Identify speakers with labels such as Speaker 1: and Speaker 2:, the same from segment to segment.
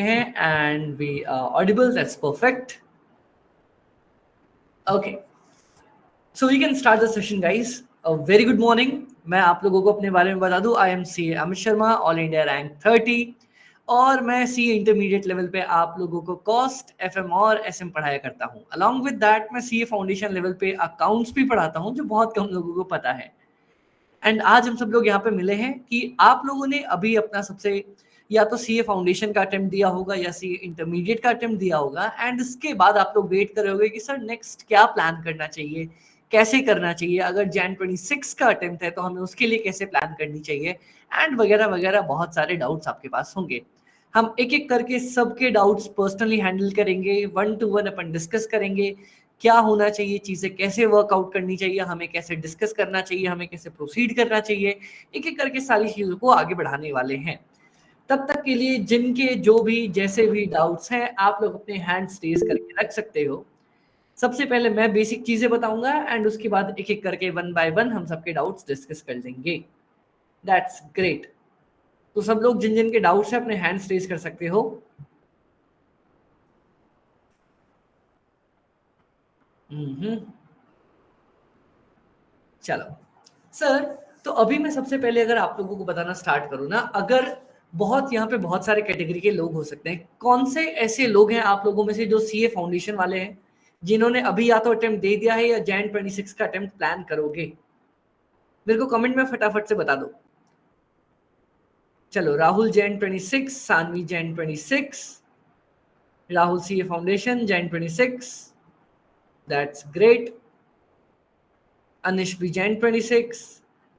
Speaker 1: हैं and we are audible. That's perfect. Okay, so we can start the session, guys. A very good morning. मैं आप लोगों को अपने बारे में बता दूं. I am CA Amit Sharma, all India rank 30, और मैं CA इंटरमीडिएट लेवल पे आप लोगों को कॉस्ट, FM और SM पढ़ाया करता हूं. अलॉन्ग विद दैट मैं CA फाउंडेशन लेवल पे अकाउंट्स भी पढ़ाता हूं, जो बहुत कम लोगों को पता है. एंड आज हम सब लोग यहाँ पे मिले हैं कि आप लोगों ने अभी अपना सबसे या तो CA फाउंडेशन का अटेम्प्ट दिया होगा या CA इंटरमीडिएट का अटेम्प्ट दिया होगा, एंड इसके बाद आप लोग वेट कर रहे होगे कि सर नेक्स्ट क्या प्लान करना चाहिए, कैसे करना चाहिए, अगर Jan 26 का अटेम्प्ट है तो हमें उसके लिए कैसे प्लान करनी चाहिए, एंड वगैरह वगैरह बहुत सारे डाउट्स आपके पास होंगे. हम एक एक करके सबके डाउट्स पर्सनली हैंडल करेंगे, 1 to 1 अपन डिस्कस करेंगे. क्या होना चाहिए, चीजें कैसे वर्कआउट करनी चाहिए, हमें कैसे डिस्कस करना चाहिए, हमें कैसे प्रोसीड करना चाहिए, एक एक करके सारी चीजों को आगे बढ़ाने वाले हैं. तब तक के लिए जिनके जो भी जैसे भी डाउट्स हैं, आप लोग अपने हैंड्स रेज करके रख सकते हो. सबसे पहले मैं बेसिक चीजें बताऊंगा एंड उसके बाद एक एक करके 1 by 1 हम सबके डाउट्स डिस्कस कर लेंगे. That's great. तो सब लोग जिन जिन के डाउट्स हैं अपने हैंड्स रेज कर सकते हो. चलो सर, तो अभी मैं सबसे पहले अगर आप लोगों को बताना स्टार्ट करूं ना, अगर बहुत यहाँ पे बहुत सारे कैटेगरी के लोग हो सकते हैं, कौन से ऐसे लोग हैं आप लोगों में से जो CA फाउंडेशन वाले हैं, जिन्होंने अभी या तो अटेम्प्ट दे दिया है या Jan 26 का अटेम्प्ट प्लान करोगे? मेरे को कमेंट में फटाफट से बता दो. चलो, Rahul Jan 26, Saanvi Jan 26, Rahul CA foundation Jan 26, that's great. Anish भी Jan 26,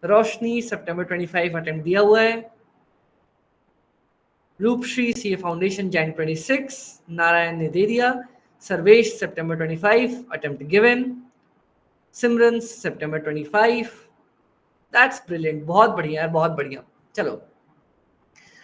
Speaker 1: रोशनी September 25 अटेम्प्ट दिया हुआ है, Rupashree CA foundation Jan 26, Narayan ने दे दिया, Sarvesh September 25 attempt given, Simran September 25. That's brilliant, बहुत बढ़िया यार, बहुत बढ़िया. चलो,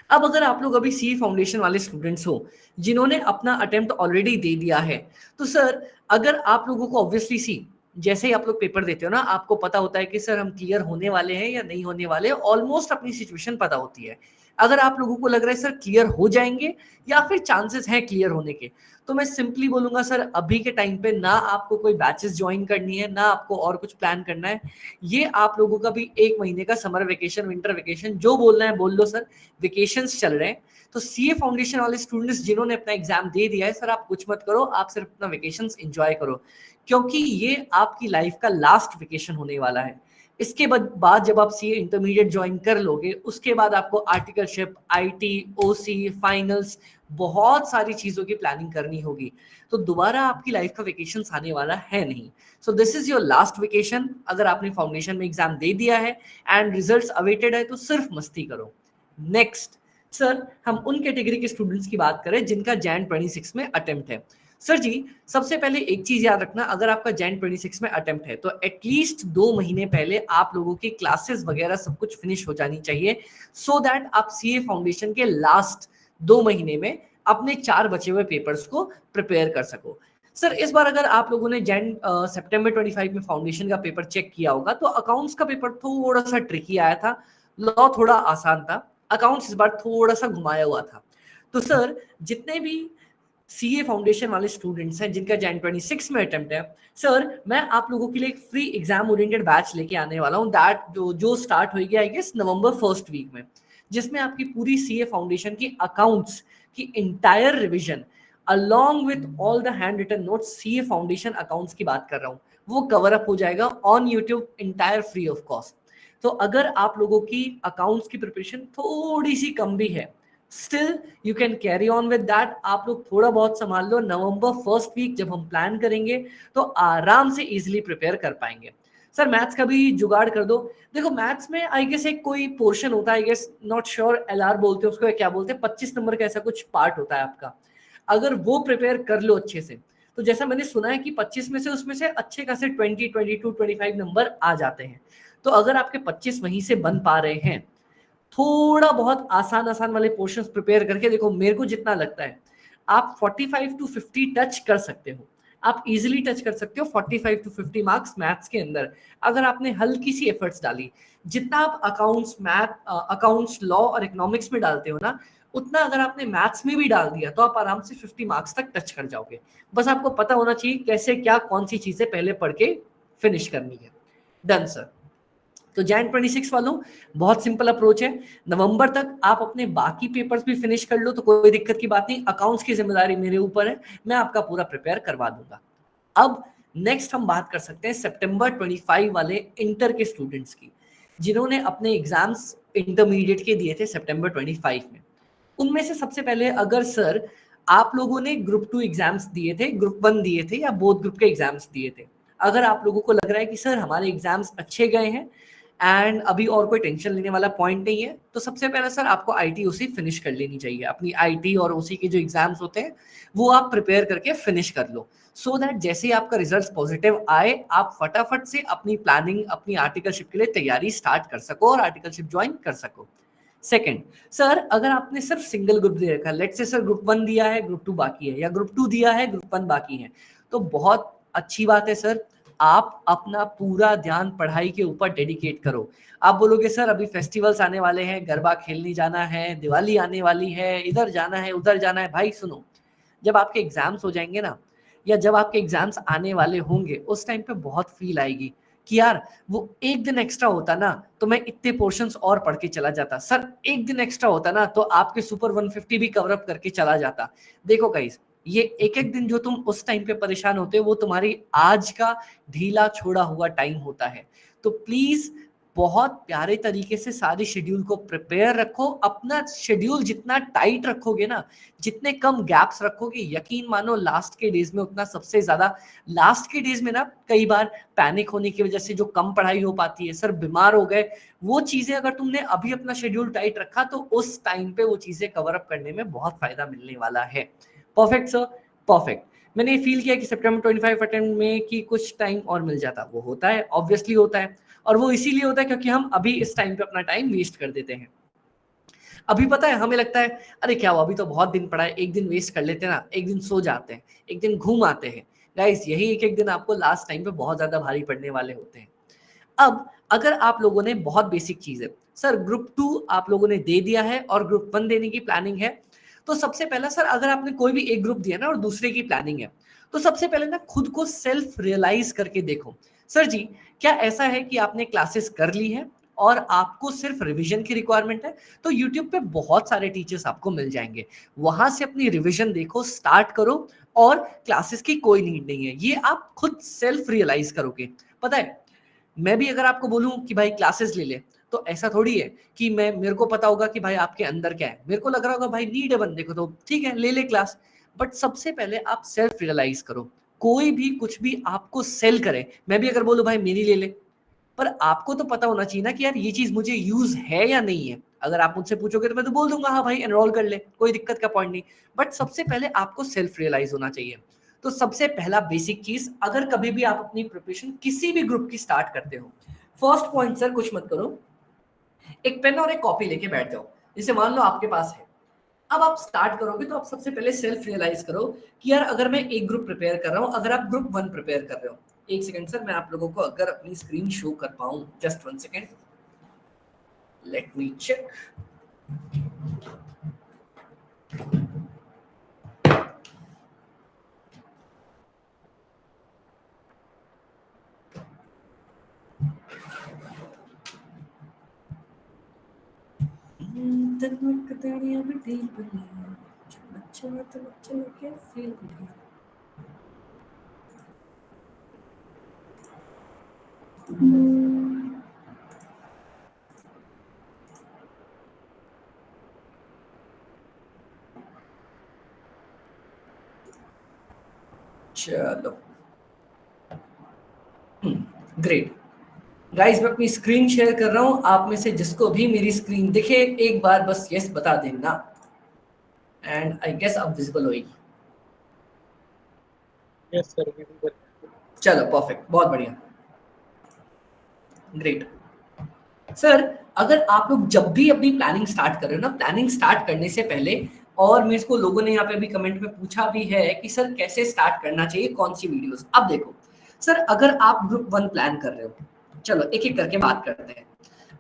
Speaker 1: अब अगर आप लोग अभी CA फाउंडेशन वाले स्टूडेंट्स हो जिन्होंने अपना अटेम्प्ट ऑलरेडी दे दिया है, तो सर अगर आप लोगों को ऑब्वियसली जैसे ही आप लोग पेपर देते हो ना, आपको पता होता है कि सर हम क्लियर होने वाले हैं या नहीं होने वाले, ऑलमोस्ट अपनी सिचुएशन पता होती है. अगर आप लोगों को लग रहा है सर क्लियर हो जाएंगे या फिर चांसेस हैं क्लियर होने के, तो मैं सिंपली बोलूंगा सर अभी के टाइम पे ना आपको कोई बैचेस ज्वाइन करनी है, ना आपको और कुछ प्लान करना है. ये आप लोगों का भी 1 महीने का समर वेकेशन, विंटर वेकेशन, जो बोलना है बोल लो सर, वेकेशंस चल रहे हैं. तो CA फाउंडेशन वाले स्टूडेंट्स जिन्होंने अपना एग्जाम दे दिया है, सर आप कुछ मत करो, आप सिर्फ अपना वेकेशंस एंजॉय करो, क्योंकि ये आपकी लाइफ का लास्ट वेकेशन होने वाला है. इसके बाद जब आप CA इंटरमीडिएट ज्वाइन कर लोगे, उसके बाद आपको आर्टिकलशिप, IT, OC, फाइनल्स, बहुत सारी चीजों की प्लानिंग करनी होगी. तो दोबारा आपकी लाइफ का वेकेशन आने वाला है नहीं. So this is your last vacation. अगर आपने फाउंडेशन में एग्जाम दे दिया है एंड रिजल्ट्स अवेटेड है, तो सिर्फ मस्ती करो. नेक्स्ट सर, हम उन कैटेगरी के स्टूडेंट्स की बात करें जिनका Jan 26 में अटेम्प्ट है. सर जी, सबसे पहले एक चीज याद रखना, अगर आपका Jan 26 में अटेम्प्ट है तो एटलीस्ट 2 महीने पहले आप लोगों की क्लासेस वगैरह सब कुछ फिनिश हो जानी चाहिए, सो दैट आप CA फाउंडेशन के लास्ट 2 महीने में अपने 4 बचे हुए पेपर्स को प्रिपेयर कर सको. सर इस बार अगर आप लोगों ने September 25 में फाउंडेशन का पेपर चेक किया होगा, तो अकाउंट्स का पेपर थोड़ा सा ट्रिकी आया था, लॉ थोड़ा आसान था, अकाउंट्स इस बार थोड़ा सा घुमाया हुआ था. तो सर जितने भी CA फाउंडेशन वाले स्टूडेंट्स हैं जिनका Jan 26 में अटेम्प्ट है, सर मैं आप लोगों के लिए एक फ्री एग्जाम ओरिएंटेड बैच लेके आने वाला हूं, दैट जो स्टार्ट होगी I guess November 1st week में, जिसमें आपकी पूरी CA फाउंडेशन की अकाउंट्स की entire revision along with all the hand written notes, CA foundation accounts की बात कर रहा हूं, वो कवर अप हो जाएगा on YouTube, entire free of cost. तो अगर आप लोगों की अकाउंट्स की प्रिपरेशन थोड़ी सी कम भी है, still you can carry on with that. आप लोग थोड़ा बहुत संभाल लो, November 1st वीक जब हम प्लान करेंगे तो आराम से इजीली प्रिपेयर कर पाएंगे. सर मैथ्स का भी जुगाड़ कर दो. देखो मैथ्स में आई गेस एक कोई पोर्शन होता है, I guess not sure, LR बोलते हैं उसको, क्या बोलते हैं, 25 नंबर का ऐसा कुछ पार्ट होता है आपका. अगर वो प्रिपेयर कर लो अच्छे से, तो जैसा मैंने सुना है कि 25 में से उसमें से अच्छे खासे 20, 22, 25 नंबर आ जाते हैं. तो अगर आपके 25 वहीं से बन पा रहे हैं, थोड़ा बहुत आसान वाले पोर्शंस प्रिपेयर करके देखो, मेरे को जितना लगता है आप 45 to 50 टच कर सकते हो, आप इजीली टच कर सकते हो 45 to 50 मार्क्स मैथ्स के अंदर, अगर आपने हल्की सी एफर्ट्स डाली. जितना आप अकाउंट्स, मैथ, अकाउंट्स, लॉ और इकोनॉमिक्स में डालते हो ना, उतना अगर आपने मैथ्स में भी डाल दिया तो आप आराम से 50 मार्क्स तक टच कर जाओगे। बस आपको पता होना चाहिए कैसे क्या कौन सी चीजें पहले पढ़ के फिनिश करनी है। Done sir. तो जैन 26 वालों बहुत सिंपल अप्रोच है, नवंबर तक आप अपने बाकी पेपर्स भी फिनिश कर लो तो कोई दिक्कत की बात नहीं, अकाउंट्स की जिम्मेदारी मेरे ऊपर है, मैं आपका पूरा प्रिपेयर करवा दूंगा। अब नेक्स्ट हम बात कर सकते हैं सितंबर 25 वाले इंटर के स्टूडेंट्स की, जिन्होंने अपने एग्जाम्स इंटरमीडिएट के दिए थे सितंबर 25 में। उनमें से सबसे पहले अगर सर आप लोगों ने ग्रुप 2 एग्जाम्स दिए थे, ग्रुप 1 दिए थे या बोथ ग्रुप के एग्जाम्स दिए थे, अगर आप लोगों को लग रहा है कि सर हमारे एग्जाम्स अच्छे गए हैं एंड अभी और कोई टेंशन लेने वाला पॉइंट नहीं है, तो सबसे पहले सर आपको आईटी ओसी फिनिश कर लेनी चाहिए। अपनी आईटी और ओसी के जो एग्जाम्स होते हैं वो आप प्रिपेयर करके फिनिश कर लो, सो दैट जैसे ही आपका रिजल्ट पॉजिटिव आए आप फटाफट से अपनी प्लानिंग, अपनी आर्टिकलशिप के लिए तैयारी स्टार्ट कर सको और आर्टिकलशिप ज्वाइन कर सको। सेकंड सर, अगर आपने सिर्फ सिंगल ग्रुप दे रखा है, लेट्स से सर ग्रुप 1 दिया है, ग्रुप 2 बाकी है, या ग्रुप 2 दिया है, ग्रुप 1 बाकी है, तो बहुत अच्छी बात है सर, आप अपना पूरा ध्यान पढ़ाई के ऊपर डेडिकेट करो। आप बोलोगे सर अभी फेस्टिवल्स आने वाले हैं, गरबा खेलने जाना है, दिवाली आने वाली है, इधर जाना है उधर जाना है, भाई सुनो, जब आपके एग्जाम्स हो जाएंगे ना, या जब आपके एग्जाम्स आने वाले होंगे, उस टाइम पे बहुत फील आएगी कि यार वो एक दिन एक्स्ट्रा होता ना तो मैं इतने पोर्शंस और पढ़ के चला जाता, सर एक दिन एक्स्ट्रा होता ना तो आपके सुपर 150 भी कवर अप करके चला जाता। देखो गाइस, ये एक एक दिन जो तुम उस टाइम पे परेशान होते हो वो तुम्हारी आज का ढीला छोड़ा हुआ टाइम होता है। तो प्लीज बहुत प्यारे तरीके से सारी शेड्यूल को प्रिपेयर रखो। अपना शेड्यूल जितना टाइट रखोगे ना, जितने कम गैप्स रखोगे, यकीन मानो लास्ट के डेज में उतना सबसे ज्यादा, लास्ट के डेज में ना कई बार पैनिक होने की वजह से जो कम पढ़ाई हो पाती है, सर बीमार हो गए, वो चीजें अगर तुमने अभी अपना शेड्यूल टाइट रखा तो उस टाइम पे वो चीजें कवर अप करने में बहुत फायदा मिलने वाला है। Perfect sir, perfect. मैंने फील किया कि सितंबर 25 अटेम्प्ट में कि कुछ टाइम और मिल जाता, वो होता है, ऑब्वियसली होता है, और वो इसीलिए होता है क्योंकि हम अभी इस टाइम पे अपना टाइम वेस्ट कर देते हैं। अभी पता है हमें लगता है अरे क्या हुआ, अभी तो बहुत दिन पड़ा है, एक दिन वेस्ट कर लेते हैं ना, एक दिन सो जाते हैं, एक दिन घूम आते हैं। गाइस यही एक एक दिन आपको लास्ट टाइम पे बहुत ज्यादा भारी पड़ने वाले होते हैं। अब अगर आप लोगों ने बहुत बेसिक चीज है, सर ग्रुप 2 आप लोगों ने दे दिया है और ग्रुप 1 देने की प्लानिंग है, तो सबसे पहला सर अगर आपने कोई भी एक ग्रुप दिया ना और दूसरे की प्लानिंग है, तो सबसे पहले ना खुद को सेल्फ रियलाइज करके देखो, सर जी क्या ऐसा है कि आपने क्लासेस कर ली है और आपको सिर्फ रिवीजन की रिक्वायरमेंट है, तो यूट्यूब पे बहुत सारे टीचर्स आपको मिल जाएंगे, वहां से अपनी रिवीजन देखो, स्टार्ट करो, और क्लासेस की कोई नीड नहीं है, ये आप खुद सेल्फ रियलाइज करोगे। पता है मैं भी अगर आपको बोलूं कि भाई क्लासेस ले ले, तो ऐसा थोड़ी है कि मैं, मेरे को पता होगा कि भाई आपके अंदर क्या है, मेरे को लग रहा होगा भाई नीड है बंदे को तो ठीक है ले ले क्लास, बट सबसे पहले आप सेल्फ रियलाइज करो। कोई भी कुछ भी आपको सेल करे, मैं भी अगर बोलूं भाई मेरी ले ले, पर आपको तो पता होना चाहिए ना कि यार ये चीज मुझे यूज है या नहीं है। अगर आप मुझसे पूछोगे तो मैं तो बोल दूंगा हाँ भाई एनरोल कर ले, कोई दिक्कत का पॉइंट नहीं, बट सबसे पहले आपको सेल्फ रियलाइज होना चाहिए। तो सबसे पहला बेसिक चीज, अगर कभी भी आप अपनी प्रिपरेशन किसी भी ग्रुप की स्टार्ट करते हो, फर्स्ट पॉइंट सर कुछ मत करो, एक पेन और एक कॉपी लेके बैठ जाओ, जैसे मान लो आपके पास है। अब आप स्टार्ट करोगे तो आप सबसे पहले सेल्फ रियलाइज करो कि यार अगर मैं एक ग्रुप प्रिपेयर कर रहा हूं, अगर आप ग्रुप 1 प्रिपेयर कर रहे हो, एक सेकंड सर मैं आप लोगों को अगर अपनी स्क्रीन शो कर पाऊं, just 1 second, let me check. चलो ग्रेट गाइस, मैं अपनी स्क्रीन शेयर कर रहा हूं, आप में से जिसको भी मेरी स्क्रीन दिखे एक बार बस यस बता देना, एंड आई गेस अब विजिबल होगी।
Speaker 2: Yes sir, visible.
Speaker 1: चलो परफेक्ट, बहुत बढ़िया, ग्रेट। सर अगर आप लोग जब भी अपनी प्लानिंग स्टार्ट कर रहे हो ना, प्लानिंग स्टार्ट करने से पहले, और मेरे को लोगों ने यहाँ पे अभी कमेंट में पूछा भी है कि सर कैसे स्टार्ट करना चाहिए, कौन सी वीडियोस, अब देखो सर अगर आप ग्रुप 1 प्लान कर रहे हो, चलो एक एक करके बात करते हैं।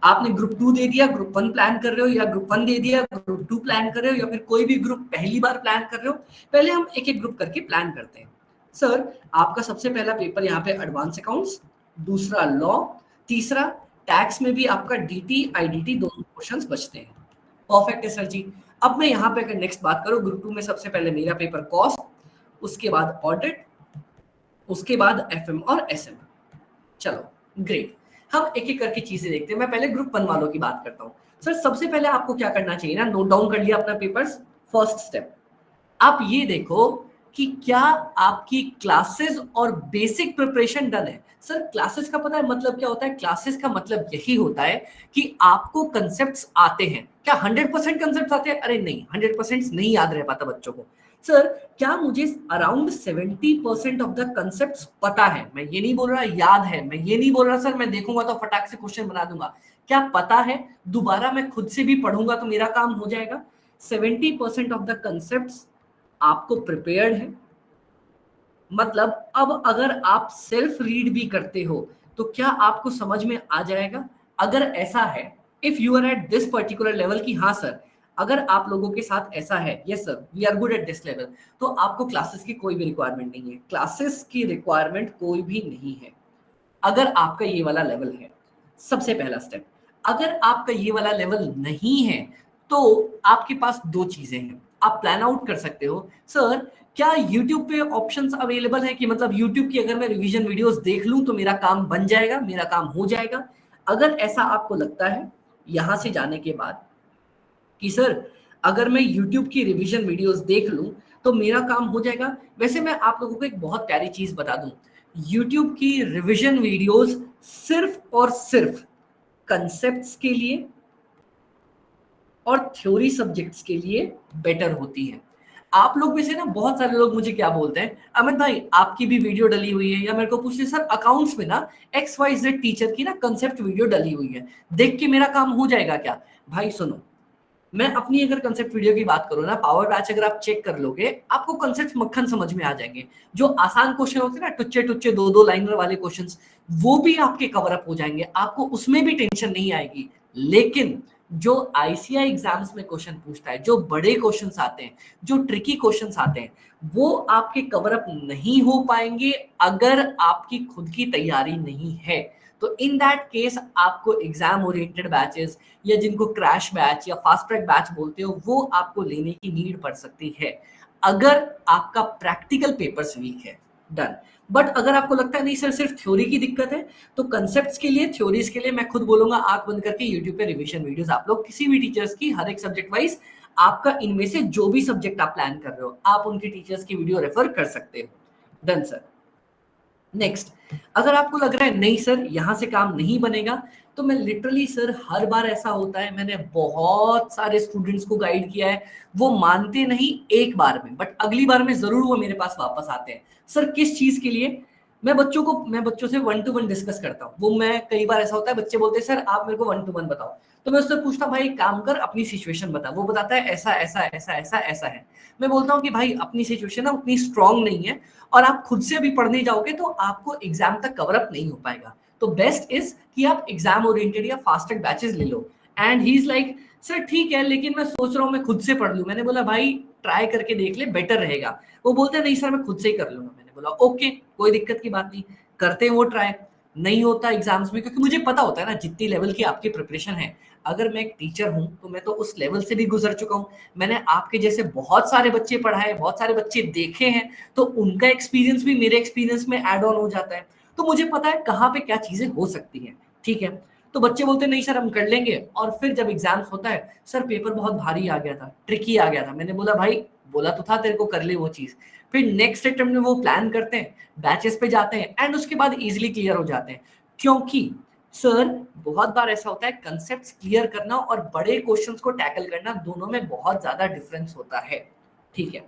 Speaker 1: आपने ग्रुप 2 दे दिया, ग्रुप 1 प्लान कर रहे हो, या ग्रुप 1 दे दिया, ग्रुप 2 प्लान कर रहे हो, या फिर कोई भी ग्रुप पहली बार प्लान कर रहे हो, पहले हम एक एक ग्रुप करके प्लान करते हैं। सर आपका सबसे पहला पेपर यहाँ पे एडवांस अकाउंट्स, दूसरा लॉ, तीसरा टैक्स में भी आपका डीटी आईडीटी दोनों क्वेश्चंस बचते हैं। परफेक्ट है सर जी। अब मैं यहाँ पे अगर नेक्स्ट बात करूँ, ग्रुप 2 में सबसे पहले मेरा पेपर कॉस्ट, उसके बाद ऑडिट, उसके बाद एफएम और एसएम। चलो ग्रेट, हम एक एक करके चीजें देखते हैं। मैं पहले ग्रुप 1 वालों की बात करता हूँ। सर सबसे पहले आपको क्या करना चाहिए ना, नोट डाउन कर लिया अपना पेपर्स। फर्स्ट स्टेप, आप ये देखो कि क्या आपकी क्लासेस और बेसिक प्रिपरेशन डन है। सर क्लासेस का पता है मतलब क्या होता है? क्लासेस का मतलब यही होता है कि आपको कंसेप्ट्स आते हैं। क्या 100% कंसेप्ट्स आते हैं? अरे नहीं, 100% नहीं याद रह पाता बच्चों को। सर क्या मुझे अराउंड 70% ऑफ द कंसेप्ट्स पता है? मैं ये नहीं बोल रहा याद है, मैं ये नहीं बोल रहा सर मैं देखूंगा तो फटाक से क्वेश्चन बना दूंगा। क्या पता है? दोबारा मैं खुद से भी पढ़ूंगा तो मेरा काम हो जाएगा। 70% ऑफ द कंसेप्ट्स आपको प्रिपेयर्ड है, मतलब अब अगर आप सेल्फ रीड भी करते हो तो क्या आपको समझ में आ जाएगा? अगर ऐसा है, if you are at this particular level कि हाँ सर, अगर आप लोगों के साथ ऐसा है, yes sir we are good at this level, तो आपको क्लासेस की कोई भी रिक्वायरमेंट नहीं है। क्लासेस की रिक्वायरमेंट कोई भी नहीं है अगर आपका ये वाला लेवल है। सबसे पहला स्टेप, अगर आपका ये वाला लेवल नहीं है तो आपके पास दो चीजें हैं, आप प्लान आउट कर सकते हो। सर क्या YouTube पे ऑप्शंस अवेलेबल है कि मतलब YouTube की अगर मैं रिवीजन वीडियोस देख लूं तो मेरा काम बन जाएगा, मेरा काम हो जाएगा? अगर ऐसा आपको लगता है यहां से जाने के बाद कि सर अगर मैं YouTube की रिवीजन वीडियोस देख लूं तो मेरा काम हो जाएगा, वैसे मैं आप लोगों को एक बहुत प्यारी चीज बता दूं, YouTube की रिवीजन वीडियोस सिर्फ और सिर्फ कंसेप्ट्स के लिए और थ्योरी सब्जेक्ट्स के लिए बेटर होती है। आप लोग में से ना बहुत सारे लोग मुझे क्या बोलते हैं, अमित भाई आपकी भी वीडियो डली हुई है, या मेरे को पूछते सर अकाउंट्स में ना XYZ टीचर की ना कंसेप्ट वीडियो डली हुई है, देख के मेरा काम हो जाएगा क्या? भाई सुनो, मैं अपनी अगर कंसेप्ट वीडियो की बात करूं ना, पावर बैच अगर आप चेक कर लोगे आपको कंसेप्ट मक्खन समझ में आ जाएंगे। जो आसान क्वेश्चन होते हैं ना, टुच्चे टुच्चे दो दो लाइनर वाले क्वेश्चंस, वो भी आपके कवर अप हो जाएंगे, आपको उसमें भी टेंशन नहीं आएगी। लेकिन जो ICI एग्जाम्स में क्वेश्चन पूछता है, जो बड़े क्वेश्चंस आते हैं, जो ट्रिकी क्वेश्चंस आते हैं, वो आपके कवर अप नहीं हो पाएंगे अगर आपकी खुद की तैयारी नहीं है। तो इन दैट केस आपको एग्जाम ओरिएंटेड बैचेस या जिनको क्रैश बैच या फास्ट ट्रैक बैच बोलते हो वो आपको लेने की नीड पड़ सकती है अगर आपका प्रैक्टिकल पेपर्स वीक है। डन। बट अगर आपको लगता है नहीं सर सिर्फ थ्योरी की दिक्कत है, तो कंसेप्ट्स के लिए, थ्योरीज के लिए मैं खुद बोलूंगा आंख बंद करके यूट्यूब पे रिवीजन वीडियोस आप लोग किसी भी टीचर्स की, हर एक सब्जेक्ट वाइज, आपका इनमें से जो भी सब्जेक्ट आप प्लान कर रहे हो आप उनके टीचर्स की वीडियो रेफर कर सकते हो। Done sir. नेक्स्ट, अगर आपको लग रहा है नहीं सर यहां से काम नहीं बनेगा, तो मैं लिटरली सर हर बार ऐसा होता है, मैंने बहुत सारे स्टूडेंट्स को गाइड किया है, वो मानते नहीं एक बार में, बट अगली बार में जरूर वो मेरे पास वापस आते हैं। सर किस चीज के लिए? मैं बच्चों से 1-to-1 डिस्कस करता हूँ। वो मैं कई बार ऐसा होता है बच्चे बोलते हैं सर आप मेरे को 1-to-1 बताओ, तो मैं उससे पूछता हूँ भाई काम कर अपनी सिचुएशन बता, वो बताता है ऐसा ऐसा ऐसा ऐसा ऐसा है। मैं बोलता हूँ कि भाई अपनी सिचुएशन ना उतनी स्ट्रांग नहीं है और आप खुद से अभी पढ़ने जाओगे तो आपको एग्जाम तक कवर अप नहीं हो पाएगा, तो बेस्ट इज कि आप एग्जाम ओरिएंटेड या फास्ट ट्रैक बैचेस ले लो। And he is like sir ठीक है लेकिन मैं सोच रहा हूँ मैं खुद से पढ़ लूं। मैंने बोला भाई ट्राई करके देख ले, बेटर रहेगा। वो बोलते हैं नहीं सर मैं खुद से ही कर लूंगा। मैंने बोला ओके कोई दिक्कत की बात नहीं, करते हैं वो ट्राई। नहीं होता एग्जाम्स में, क्योंकि मुझे पता होता है ना जितनी लेवल की आपकी प्रिपरेशन है, अगर मैं एक टीचर हूं तो मैं तो उस लेवल से भी गुजर चुका हूं। मैंने आपके जैसे बहुत सारे बच्चे पढ़ाए, बहुत सारे बच्चे देखे हैं, तो उनका एक्सपीरियंस भी मेरे एक्सपीरियंस में ऐड ऑन हो जाता है, तो मुझे पता है कहाँ पे क्या चीजें हो सकती हैं। ठीक है, तो बच्चे बोलते नहीं सर हम कर लेंगे, और फिर जब एग्जाम्स होता है सर पेपर बहुत भारी आ गया था, ट्रिकी आ गया था। मैंने बोला भाई बोला तो था तेरे को कर ले वो चीज। फिर नेक्स्ट अटेम्प्ट में वो प्लान करते हैं, बैचेस पे जाते हैं एंड उसके बाद इजीली क्लियर हो जाते हैं। क्योंकि सर बहुत बार ऐसा होता है कंसेप्ट्स क्लियर करना और बड़े क्वेश्चंस को टैकल करना दोनों में बहुत ज्यादा डिफरेंस होता है। ठीक है,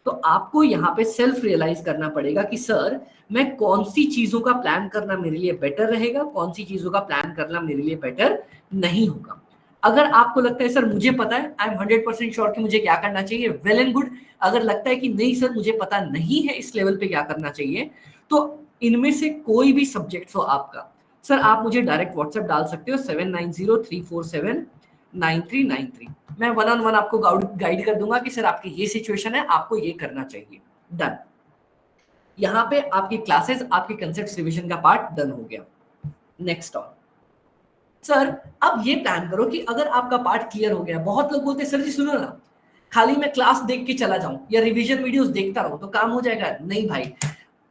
Speaker 1: तो आपको यहाँ पे सेल्फ रियलाइज करना पड़ेगा कि सर मैं कौन सी चीजों का प्लान करना मेरे लिए बेटर रहेगा, कौन सी चीजों का प्लान करना मेरे लिए बेटर नहीं होगा। अगर आपको लगता है सर मुझे पता है, आई एम 100% श्योर कि मुझे क्या करना चाहिए, वेल एंड गुड। अगर लगता है कि नहीं सर मुझे पता नहीं है इस लेवल पे क्या करना चाहिए, तो इनमें से कोई भी सब्जेक्ट हो आपका, सर आप मुझे डायरेक्ट व्हाट्सएप डाल सकते हो 7903479393। मैं वन ऑन वन आपको गाइड कर दूंगा कि सर आपकी ये सिचुएशन है, आपको ये करना चाहिए। डन। यहाँ पे आपकी क्लासेस, आपकी कंसेप्ट रिवीजन का पार्ट डन हो गया। नेक्स्ट ऑन सर, अब ये प्लान करो कि अगर आपका पार्ट क्लियर हो गया, बहुत लोग बोलते हैं सर जी सुनो ना, खाली मैं क्लास देख के चला जाऊं या रिवीजन वीडियोस देखता रहूं तो काम हो जाएगा। नहीं भाई,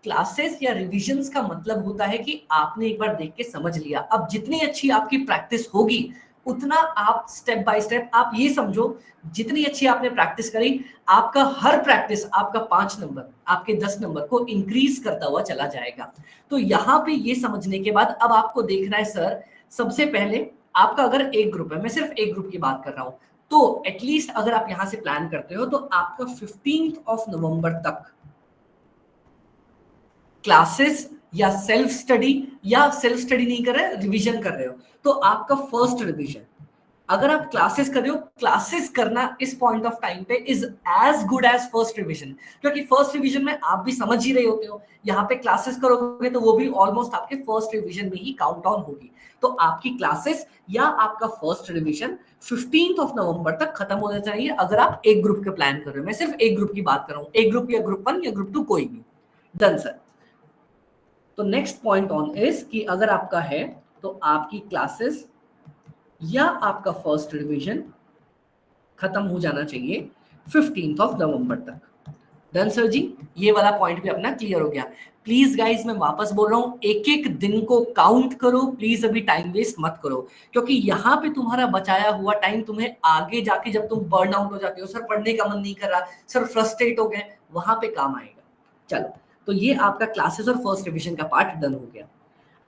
Speaker 1: क्लासेस या रिविजन्स का मतलब होता है कि आपने एक बार देख के समझ लिया। अब जितनी अच्छी आपकी प्रैक्टिस होगी उतना आप स्टेप बाय स्टेप, आप ये समझो जितनी अच्छी आपने प्रैक्टिस करी, आपका हर प्रैक्टिस आपका 5 नंबर, आपके 10 नंबर को इंक्रीज करता हुआ चला जाएगा। तो यहाँ पे ये समझने के बाद अब आपको देखना है सर, सबसे पहले आपका अगर एक ग्रुप है, मैं सिर्फ एक ग्रुप की बात कर रहा हूं, तो एटलीस्ट अगर आप यहां से प्लान करते हो तो आपका 15 ऑफ नवंबर तक क्लासेस या सेल्फ स्टडी, या सेल्फ स्टडी नहीं कर रहे रिवीजन कर रहे हो तो आपका फर्स्ट रिवीजन, अगर आप क्लासेस कर रहे हो, क्लासेस करना इस पॉइंट ऑफ टाइम पे is as good as first revision, क्योंकि फर्स्ट रिवीजन में आप भी समझ ही रहे होते हो, यहाँ पे क्लासेस करोगे तो वो भी ऑलमोस्ट आपके फर्स्ट रिवीजन में ही काउंट ऑन होगी। तो आपकी क्लासेस या आपका फर्स्ट रिवीजन 15 ऑफ नवंबर तक खत्म होना चाहिए, अगर आप एक ग्रुप के प्लान कर रहे हो। मैं सिर्फ एक ग्रुप की बात कर रहा हूँ, एक ग्रुप या ग्रुप 1 या ग्रुप 2 कोई भी। Done sir. तो नेक्स्ट पॉइंट ऑन इज कि अगर आपका है तो आपकी क्लासेस या आपका फर्स्ट रिवीजन खत्म हो जाना चाहिए 15 ऑफ नवंबर तक। डन सर जी, ये वाला पॉइंट भी अपना क्लियर हो गया। प्लीज गाइस, मैं वापस बोल रहा हूं, एक एक दिन को काउंट करो प्लीज, अभी टाइम वेस्ट मत करो, क्योंकि यहाँ पे तुम्हारा बचाया हुआ टाइम तुम्हें आगे जाके जब तुम बर्न आउट हो जाते हो, सर पढ़ने का मन नहीं कर रहा, सर फ्रस्ट्रेट हो गए, वहां पे काम आएगा। चलो, तो ये आपका क्लासेस और फर्स्ट रिवीजन का पार्ट डन हो गया।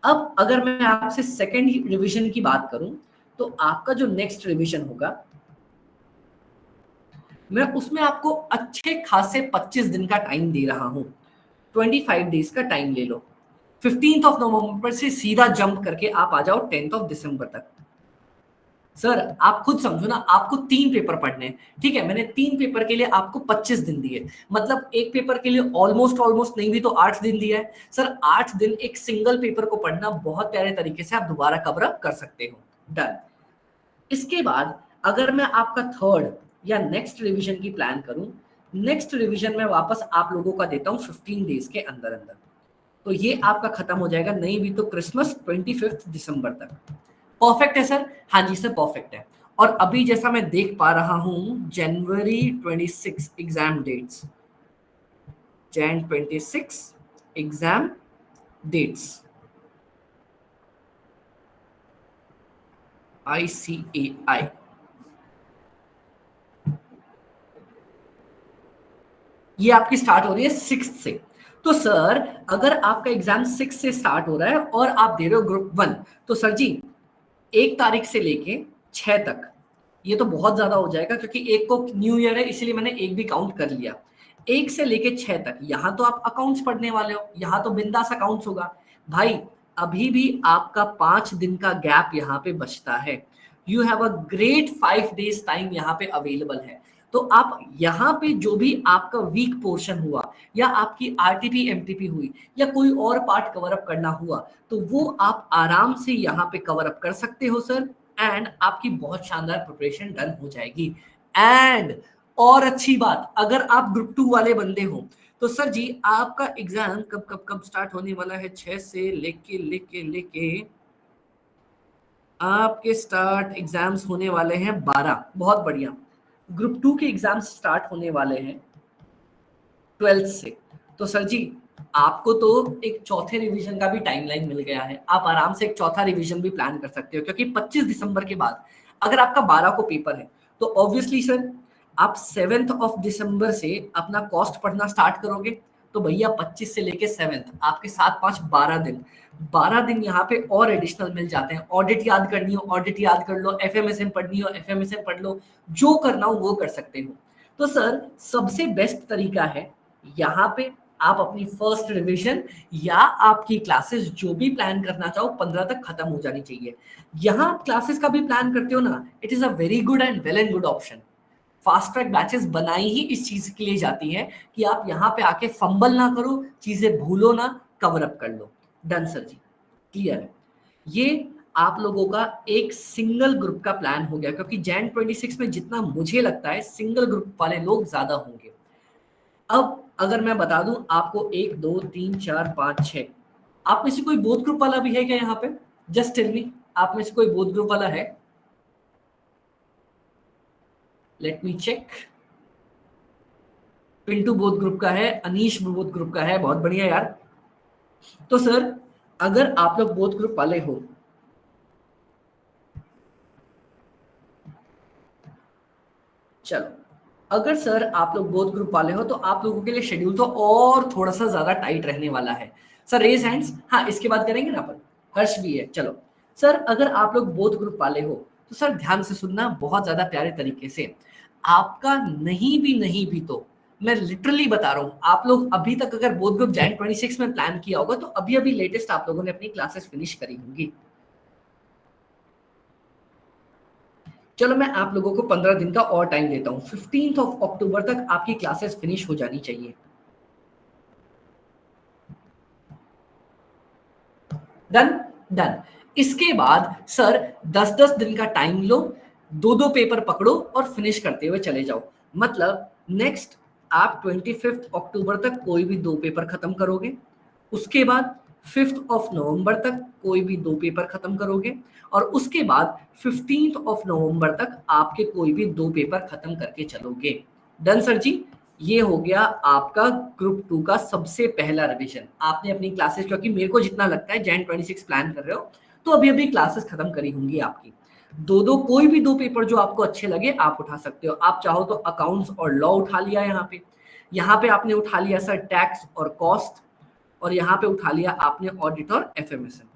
Speaker 1: अब अगर मैं आपसे सेकेंड रिवीजन की बात करूं तो आपका जो नेक्स्ट रिवीजन होगा, मैं उसमें आपको अच्छे खासे 25 दिन का टाइम दे रहा हूं, 25 डेज का टाइम ले लो। 15 ऑफ नवंबर से सीधा जंप करके आप आ जाओ 10 ऑफ दिसंबर तक। सर आप खुद समझो ना, आपको 3 पेपर पढ़ने हैं, ठीक है, मैंने 3 पेपर के लिए आपको 25 दिन दिए, मतलब एक पेपर के लिए ऑलमोस्ट ऑलमोस्ट नहीं भी तो 8 दिन दिया है। सर 8 दिन एक सिंगल पेपर को पढ़ना बहुत प्यारे तरीके से आप दोबारा कवर अप कर सकते हो। डन। इसके बाद अगर मैं आपका थर्ड या नेक्स्ट रिवीजन की प्लान करूं, नेक्स्ट रिवीजन में वापस आप लोगों का देता हूं 15 डेज के अंदर अंदर, तो ये आपका खत्म हो जाएगा नहीं भी तो क्रिसमस 25 दिसंबर तक। परफेक्ट है सर? हाँ जी सर परफेक्ट है। और अभी जैसा मैं देख पा रहा हूं, जनवरी 26 exam dates, Jan 26 exam dates, ICAI, ये आपकी स्टार्ट हो रही है 6 से। तो सर अगर आपका एग्जाम 6 से स्टार्ट हो रहा है और आप दे रहे हो ग्रुप 1, तो सर जी 1 तारीख से लेके 6 तक, ये तो बहुत ज्यादा हो जाएगा क्योंकि एक को न्यू ईयर है, इसलिए मैंने एक भी काउंट कर लिया। 1 से लेके 6 तक यहाँ तो आप अकाउंट्स पढ़ने वाले हो, यहाँ तो बिंदास अकाउंट्स होगा भाई। अभी भी आपका 5 दिन का गैप यहाँ पे बचता है। You have a great 5 days time यहाँ पे अवेलेबल है। तो आप यहाँ पे जो भी आपका वीक पोर्शन हुआ या आपकी आरटीपी एमटीपी हुई या कोई और पार्ट कवर अप करना हुआ, तो वो आप आराम से यहाँ पे कवर अप कर सकते हो सर, एंड आपकी बहुत शानदार प्रिपरेशन डन हो जाएगी। एंड और अच्छी बात, अगर आप ग्रुप 2 वाले बंदे हो तो सर जी आपका एग्जाम कब कब कब स्टार्ट होने वाला है, 6 से लेके लेके लेके आपके स्टार्ट एग्जाम्स होने वाले हैं 12। बहुत बढ़िया। ग्रुप 2 के एग्जाम्स स्टार्ट होने वाले हैं 12 से। तो सर जी आपको तो एक चौथे रिवीजन का भी टाइमलाइन मिल गया है, आप आराम से एक चौथा रिवीजन भी प्लान कर सकते हो, क्योंकि 25 दिसंबर के बाद अगर आपका 12 को पेपर है तो ऑब्वियसली सर आप 7 ऑफ दिसंबर से अपना कॉस्ट पढ़ना स्टार्ट करोगे, तो भैया 25 से लेके 7 आपके 7 5 12 दिन, 12 दिन यहाँ पे और एडिशनल मिल जाते हैं। ऑडिट याद करनी हो ऑडिट याद कर लो, एफएमएसएम पढ़नी हो एफएमएसएम पढ़ लो, जो करना हो वो कर सकते हो। तो सर सबसे बेस्ट तरीका है यहाँ पे आप अपनी फर्स्ट रिवीजन या आपकी क्लासेस जो भी प्लान करना चाहो 15 तक खत्म हो जानी चाहिए। यहाँ आप क्लासेस का भी प्लान करते हो ना, it is a very good and well and good option. Fast track batches बनाई ही इस चीज के लिए जाती है कि आप यहाँ पे आके फंबल ना करो, चीजें भूलो ना, कवर अप कर लो। डन सर जी, क्लियर है। ये आप लोगों का एक सिंगल ग्रुप का प्लान हो गया, क्योंकि जैन 26 में जितना मुझे लगता है सिंगल ग्रुप वाले लोग ज्यादा होंगे। अब अगर मैं बता दूं आपको 1 2 3 4 5 6, आप में से कोई बोथ ग्रुप वाला भी है क्या यहाँ पे? जस्ट टेल मी, आप में से कोई बोथ ग्रुप वाला है? Let me check. Pintu both group का है, अनीश बोथ ग्रुप का है, बहुत बढ़िया यार। तो सर अगर आप लोग बोथ ग्रुप वाले हो, चलो अगर सर आप लोग बोथ ग्रुप वाले हो तो आप लोगों के लिए शेड्यूल तो और थोड़ा सा ज्यादा टाइट रहने वाला है। सर रेज हैंड्स, हाँ इसके बाद करेंगे ना अपन। हर्ष भी है, चलो। सर अगर आप लोग बोथ ग्रुप वाले हो तो सर ध्यान से सुनना बहुत ज्यादा प्यारे तरीके से। आपका नहीं भी तो मैं लिटरली बता रहा हूं, आप लोग अभी तक अगर बोथ ग्रुप जैन 26 में प्लान किया होगा तो अभी अभी लेटेस्ट आप लोगों ने अपनी क्लासेस फिनिश करी होंगी। चलो मैं आप लोगों को 15 दिन का और टाइम देता हूं, 15 अक्टूबर तक आपकी क्लासेस फिनिश हो जानी चाहिए। डन। डन। इसके बाद सर 10-10 दिन का टाइम लो, 2-2 पेपर पकड़ो और फिनिश करते हुए चले जाओ। मतलब नेक्स्ट आप 25 अक्टूबर तक कोई भी 2 पेपर खत्म करोगे, उसके बाद 5 नवंबर तक कोई भी 2 पेपर खत्म करोगे, और उसके बाद 15 नवंबर तक आपके कोई भी 2 पेपर खत्म करके चलोगे। डन सर जी। ये हो गया आपका ग्रुप 2 का सबसे पहला रिवीजन। आपने अपनी क्लासेस, क्योंकि मेरे को जितना लगता है जैन 26 प्लान कर रहे हो तो अभी अभी क्लासेस खत्म करी होंगी आपकी। दो कोई भी 2 पेपर जो आपको अच्छे लगे आप उठा सकते हो। आप चाहो तो अकाउंट्स और लॉ उठा लिया, यहाँ पे आपने उठा लिया सर टैक्स और कॉस्ट, और यहाँ पे उठा लिया आपने ऑडिट और एफएमएसएम।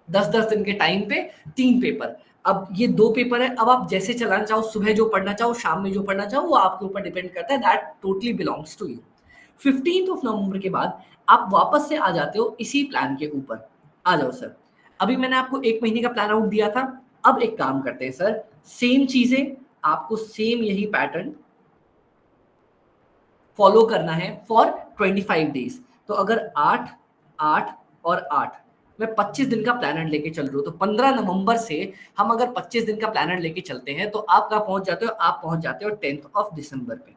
Speaker 1: 10-10 दिन के टाइम पे 3 पेपर। अब ये 2 पेपर है, अब आप जैसे चलाना चाहो, सुबह जो पढ़ना चाहो, शाम में जो पढ़ना चाहो, वो आपके ऊपर डिपेंड करता है, that totally belongs to you. 15 नवंबर के बाद आप वापस से आ जाते हो इसी प्लान के ऊपर। आ जाओ सर, अभी मैंने आपको 1 महीने का प्लान आउट दिया था। अब एक काम करते हैं सर, सेम चीजें आपको, सेम यही पैटर्न फॉलो करना है फॉर 25 डेज। तो अगर 8 8 और 8 मैं 25 दिन का प्लानर लेके चल रहा हूं, तो 15 नवंबर से हम अगर 25 दिन का प्लानर लेके चलते हैं तो आप कहां पहुंच जाते हो? आप पहुंच जाते हो 10 दिसंबर पे।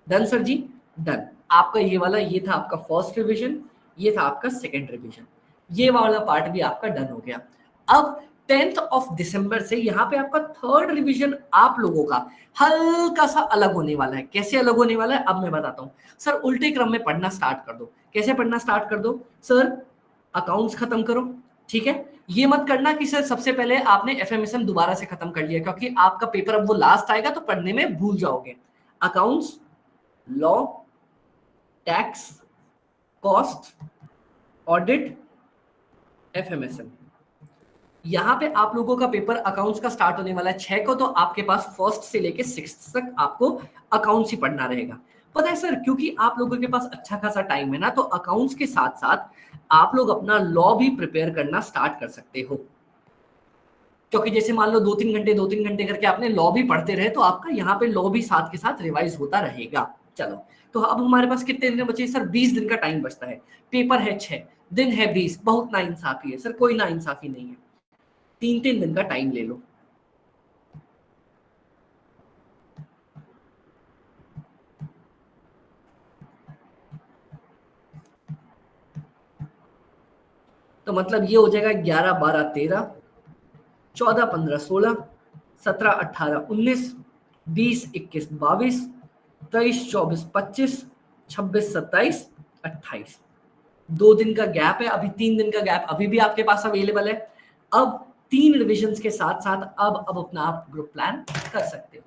Speaker 1: डन सर जी। डन। आपका ये वाला, ये था आपका फर्स्ट रिवीजन, ये था आपका सेकंड रिवीजन, ये वाला पार्ट भी आपका डन हो गया। अब 10 दिसंबर से यहाँ पे आपका थर्ड रिवीजन आप लोगों का हल्का सा अलग होने वाला है। कैसे अलग होने वाला है अब मैं बताता हूँ। सर उल्टे क्रम में पढ़ना स्टार्ट कर दो। कैसे पढ़ना स्टार्ट कर दो? सर अकाउंट्स खत्म करो, ठीक है। ये मत करना कि सर सबसे पहले आपने एफएमएसएम दोबारा से खत्म कर लिया, क्योंकि आपका पेपर अब वो लास्ट आएगा तो पढ़ने में भूल जाओगे। Accounts, law, tax, cost, audit, FMSM, यहाँ पे आप लोगों का पेपर अकाउंट्स का स्टार्ट होने वाला है 6 को, तो आपके पास फर्स्ट से लेके 6 तक आपको अकाउंट्स ही पढ़ना रहेगा। पता है सर, क्योंकि आप लोगों के पास अच्छा खासा टाइम है ना, तो अकाउंट्स के साथ साथ आप लोग अपना लॉ भी प्रिपेयर करना स्टार्ट कर सकते हो। क्योंकि जैसे मान लो 2-3 घंटे करके आपने लॉ भी पढ़ते रहे, तो आपका यहाँ पे लॉ भी साथ के साथ रिवाइज होता रहेगा। चलो, तो अब हमारे पास कितने दिन बचे सर? 20 दिन का टाइम बचता है। पेपर है 6, दिन है 20। बहुत ना इंसाफी है सर, कोई ना इंसाफी नहीं है। 3-3 दिन का टाइम ले लो। तो मतलब ये हो जाएगा 11-12-13, 14-15-16, 17-18-19, 20-21-22, 23-24-25, 26-27-28। 2 दिन का गैप है, अभी 3 दिन का गैप अभी भी आपके पास अवेलेबल है। अब 3 रिविजन्स के साथ साथ अब अपना आप ग्रुप प्लान कर सकते हो।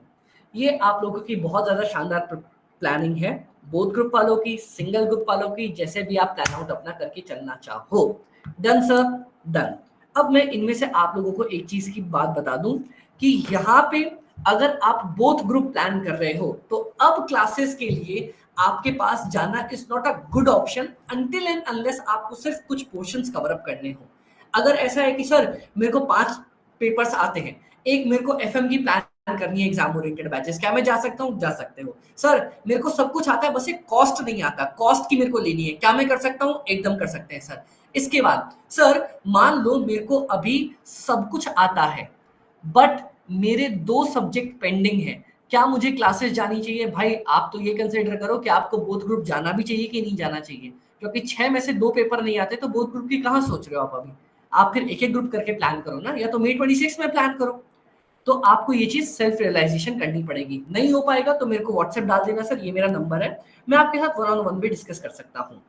Speaker 1: ये आप लोगों की बहुत ज्यादा शानदार प्लानिंग है, बोथ ग्रुप वालों की, सिंगल ग्रुप वालों की, जैसे भी आप प्लान आउट अपना करके चलना चाहो। Done sir. डन। अब मैं इनमें से आप लोगों को एक चीज की बात बता दूं कि यहाँ पे अगर आप बोथ ग्रुप प्लान कर रहे हो तो अब क्लासेस के लिए आपके पास जाना is not a good option until and unless आपको सिर्फ कुछ पोर्शंस कवर अप करने हो। अगर ऐसा है कि सर मेरे को 5 पेपर्स आते हैं, एक मेरे को एफएम की प्लान करनी है एग्जाम ओरिएंटेड बैचेस, क्या मैं जा सकता हूँ? जा सकते हो। सर मेरे को सब कुछ आता है, बस एक कॉस्ट नहीं आता, कॉस्ट की मेरे को लेनी है, क्या मैं कर सकता हूँ? एकदम कर सकते हैं सर। इसके बाद सर मान लो मेरे को अभी सब कुछ आता है बट मेरे 2 सब्जेक्ट पेंडिंग है, क्या मुझे क्लासेस जानी चाहिए? भाई आप तो ये कंसिडर करो कि आपको बोथ ग्रुप जाना भी चाहिए कि नहीं जाना चाहिए, क्योंकि 6 में से 2 पेपर नहीं आते तो बोथ ग्रुप की कहाँ सोच रहे हो आप अभी? आप फिर एक-एक ग्रुप करके प्लान करो ना, या तो May 26 में प्लान करो। तो आपको ये चीज़ सेल्फ रियलाइजेशन करनी पड़ेगी। नहीं हो पाएगा तो मेरे को व्हाट्सएप डाल देना, सर ये मेरा नंबर है, मैं आपके साथ वन ऑन वन भी डिस्कस कर सकता हूँ।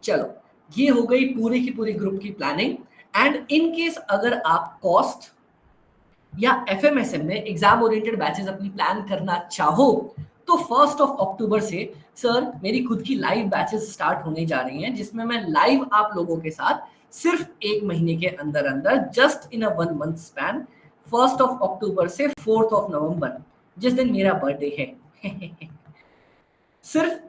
Speaker 1: चलो, ये हो गई पूरी की पूरी ग्रुप की प्लानिंग। एंड इन केस अगर आप कॉस्ट या एफएमएसएम में एग्जाम ओरिएंटेड बैचेस अपनी प्लान करना चाहो तो 1 अक्टूबर से सर मेरी खुद की लाइव बैचेस स्टार्ट होने जा रही हैं, जिसमें मैं लाइव आप लोगों के साथ सिर्फ 1 महीने के अंदर अंदर just in a 1 month span 1 अक्टूबर से 4 नवंबर जिस दिन मेरा बर्थडे है सिर्फ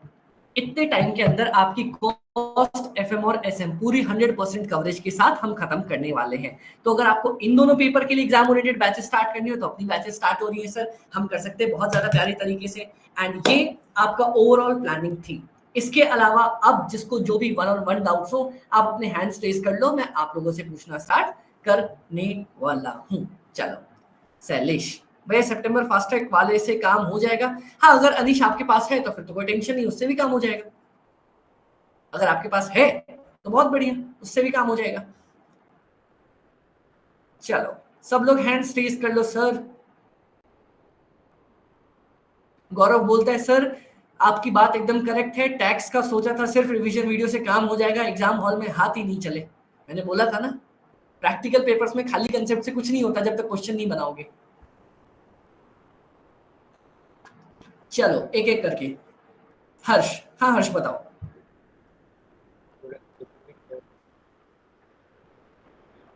Speaker 1: इतने टाइम के अंदर आपकी कॉस्ट, एफएम और एसएम पूरी 100% कवरेज के साथ हम खत्म करने वाले हैं। तो अगर आपको इन दोनों पेपर के लिए एग्जाम ओरिएंटेड बैचेस स्टार्ट करनी हो तो अपनी बैचेस स्टार्ट हो रही है सर, हम कर सकते हैं बहुत ज्यादा प्यारे तरीके से। एंड ये आपका ओवरऑल प्लानिंग थी। इसके अलावा अब जिसको जो भी वन ऑन वन डाउट्स हो आप अपने हैंड्स रेज कर लो, मैं आप लोगों से पूछना स्टार्ट करने वाला हूँ। चलो शैलेश भैया, सितंबर फास्ट ट्रैक वाले से काम हो जाएगा? हाँ, अगर अनीश आपके पास है तो फिर तो कोई टेंशन नहीं, उससे भी काम हो जाएगा। अगर आपके पास है तो बहुत बढ़िया, उससे भी काम हो जाएगा। चलो सब लोग हैंड्स रेज कर लो सर। गौरव बोलता है सर आपकी बात एकदम करेक्ट है, टैक्स का सोचा था सिर्फ रिवीजन वीडियो से काम हो जाएगा, एग्जाम हॉल में हाथ ही नहीं चले। मैंने बोला था ना, प्रैक्टिकल पेपर्स में खाली कंसेप्ट से कुछ नहीं होता जब तक क्वेश्चन नहीं बनाओगे। चलो एक एक करके। हर्ष, हाँ हर्ष बताओ।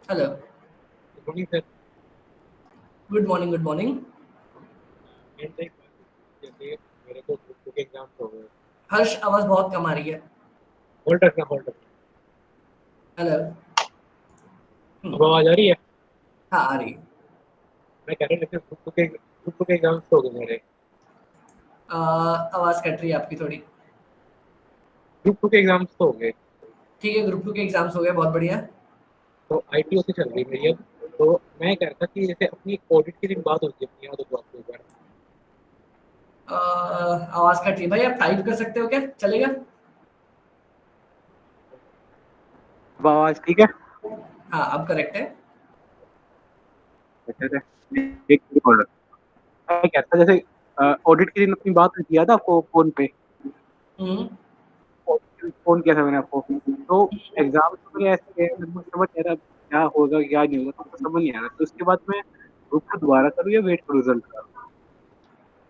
Speaker 1: Hello, good morning. Good morning.
Speaker 2: मेरे को ग्रुप के एग्जाम हो गए।
Speaker 1: हर्ष आवाज बहुत कम आ रही है।
Speaker 2: होल्ड रखना, होल्ड रखना।
Speaker 1: हेलो,
Speaker 2: अब आवाज आ रही है?
Speaker 1: हाँ आ रही है।
Speaker 2: मैं कह रहा हूँ ग्रुप के एग्जाम्स हो गए मेरे।
Speaker 1: आवाज कट रही है आपकी थोड़ी।
Speaker 2: ग्रुप के एग्जाम्स तो हो गए।
Speaker 1: ठीक है, ग्रुप 2 के एग्जाम्स हो गए, बहुत बढ़िया।
Speaker 2: तो आईटीओ से चल रही मेरी अब। तो मैं कह रहा था कि जैसे अपनी ऑडिट की दिन बात होती है अपनी, याद हो तो आपको एक बार।
Speaker 1: आवाज कट रही है भाई, आप टाइप कर सकते हो क्या? चलेगा?
Speaker 2: अब आवाज ठीक है?
Speaker 1: हाँ अब करेक्ट है।
Speaker 2: अच्छा एक होल्ड। मैं कहता जैसे ऑडिट के दिन अपनी बात हुई, याद है आपको फोन पे?
Speaker 1: हम्म।
Speaker 2: फोन किया था मैंने आपको। तो एग्जाम तो मेरे ऐसे गए, मेरे को समझ नहीं आ रहा क्या होगा क्या नहीं होगा, तो समझ नहीं आ रहा। तो उसके बाद मैं ग्रुप को दोबारा करूँ या वेट करूँ रिजल्ट का?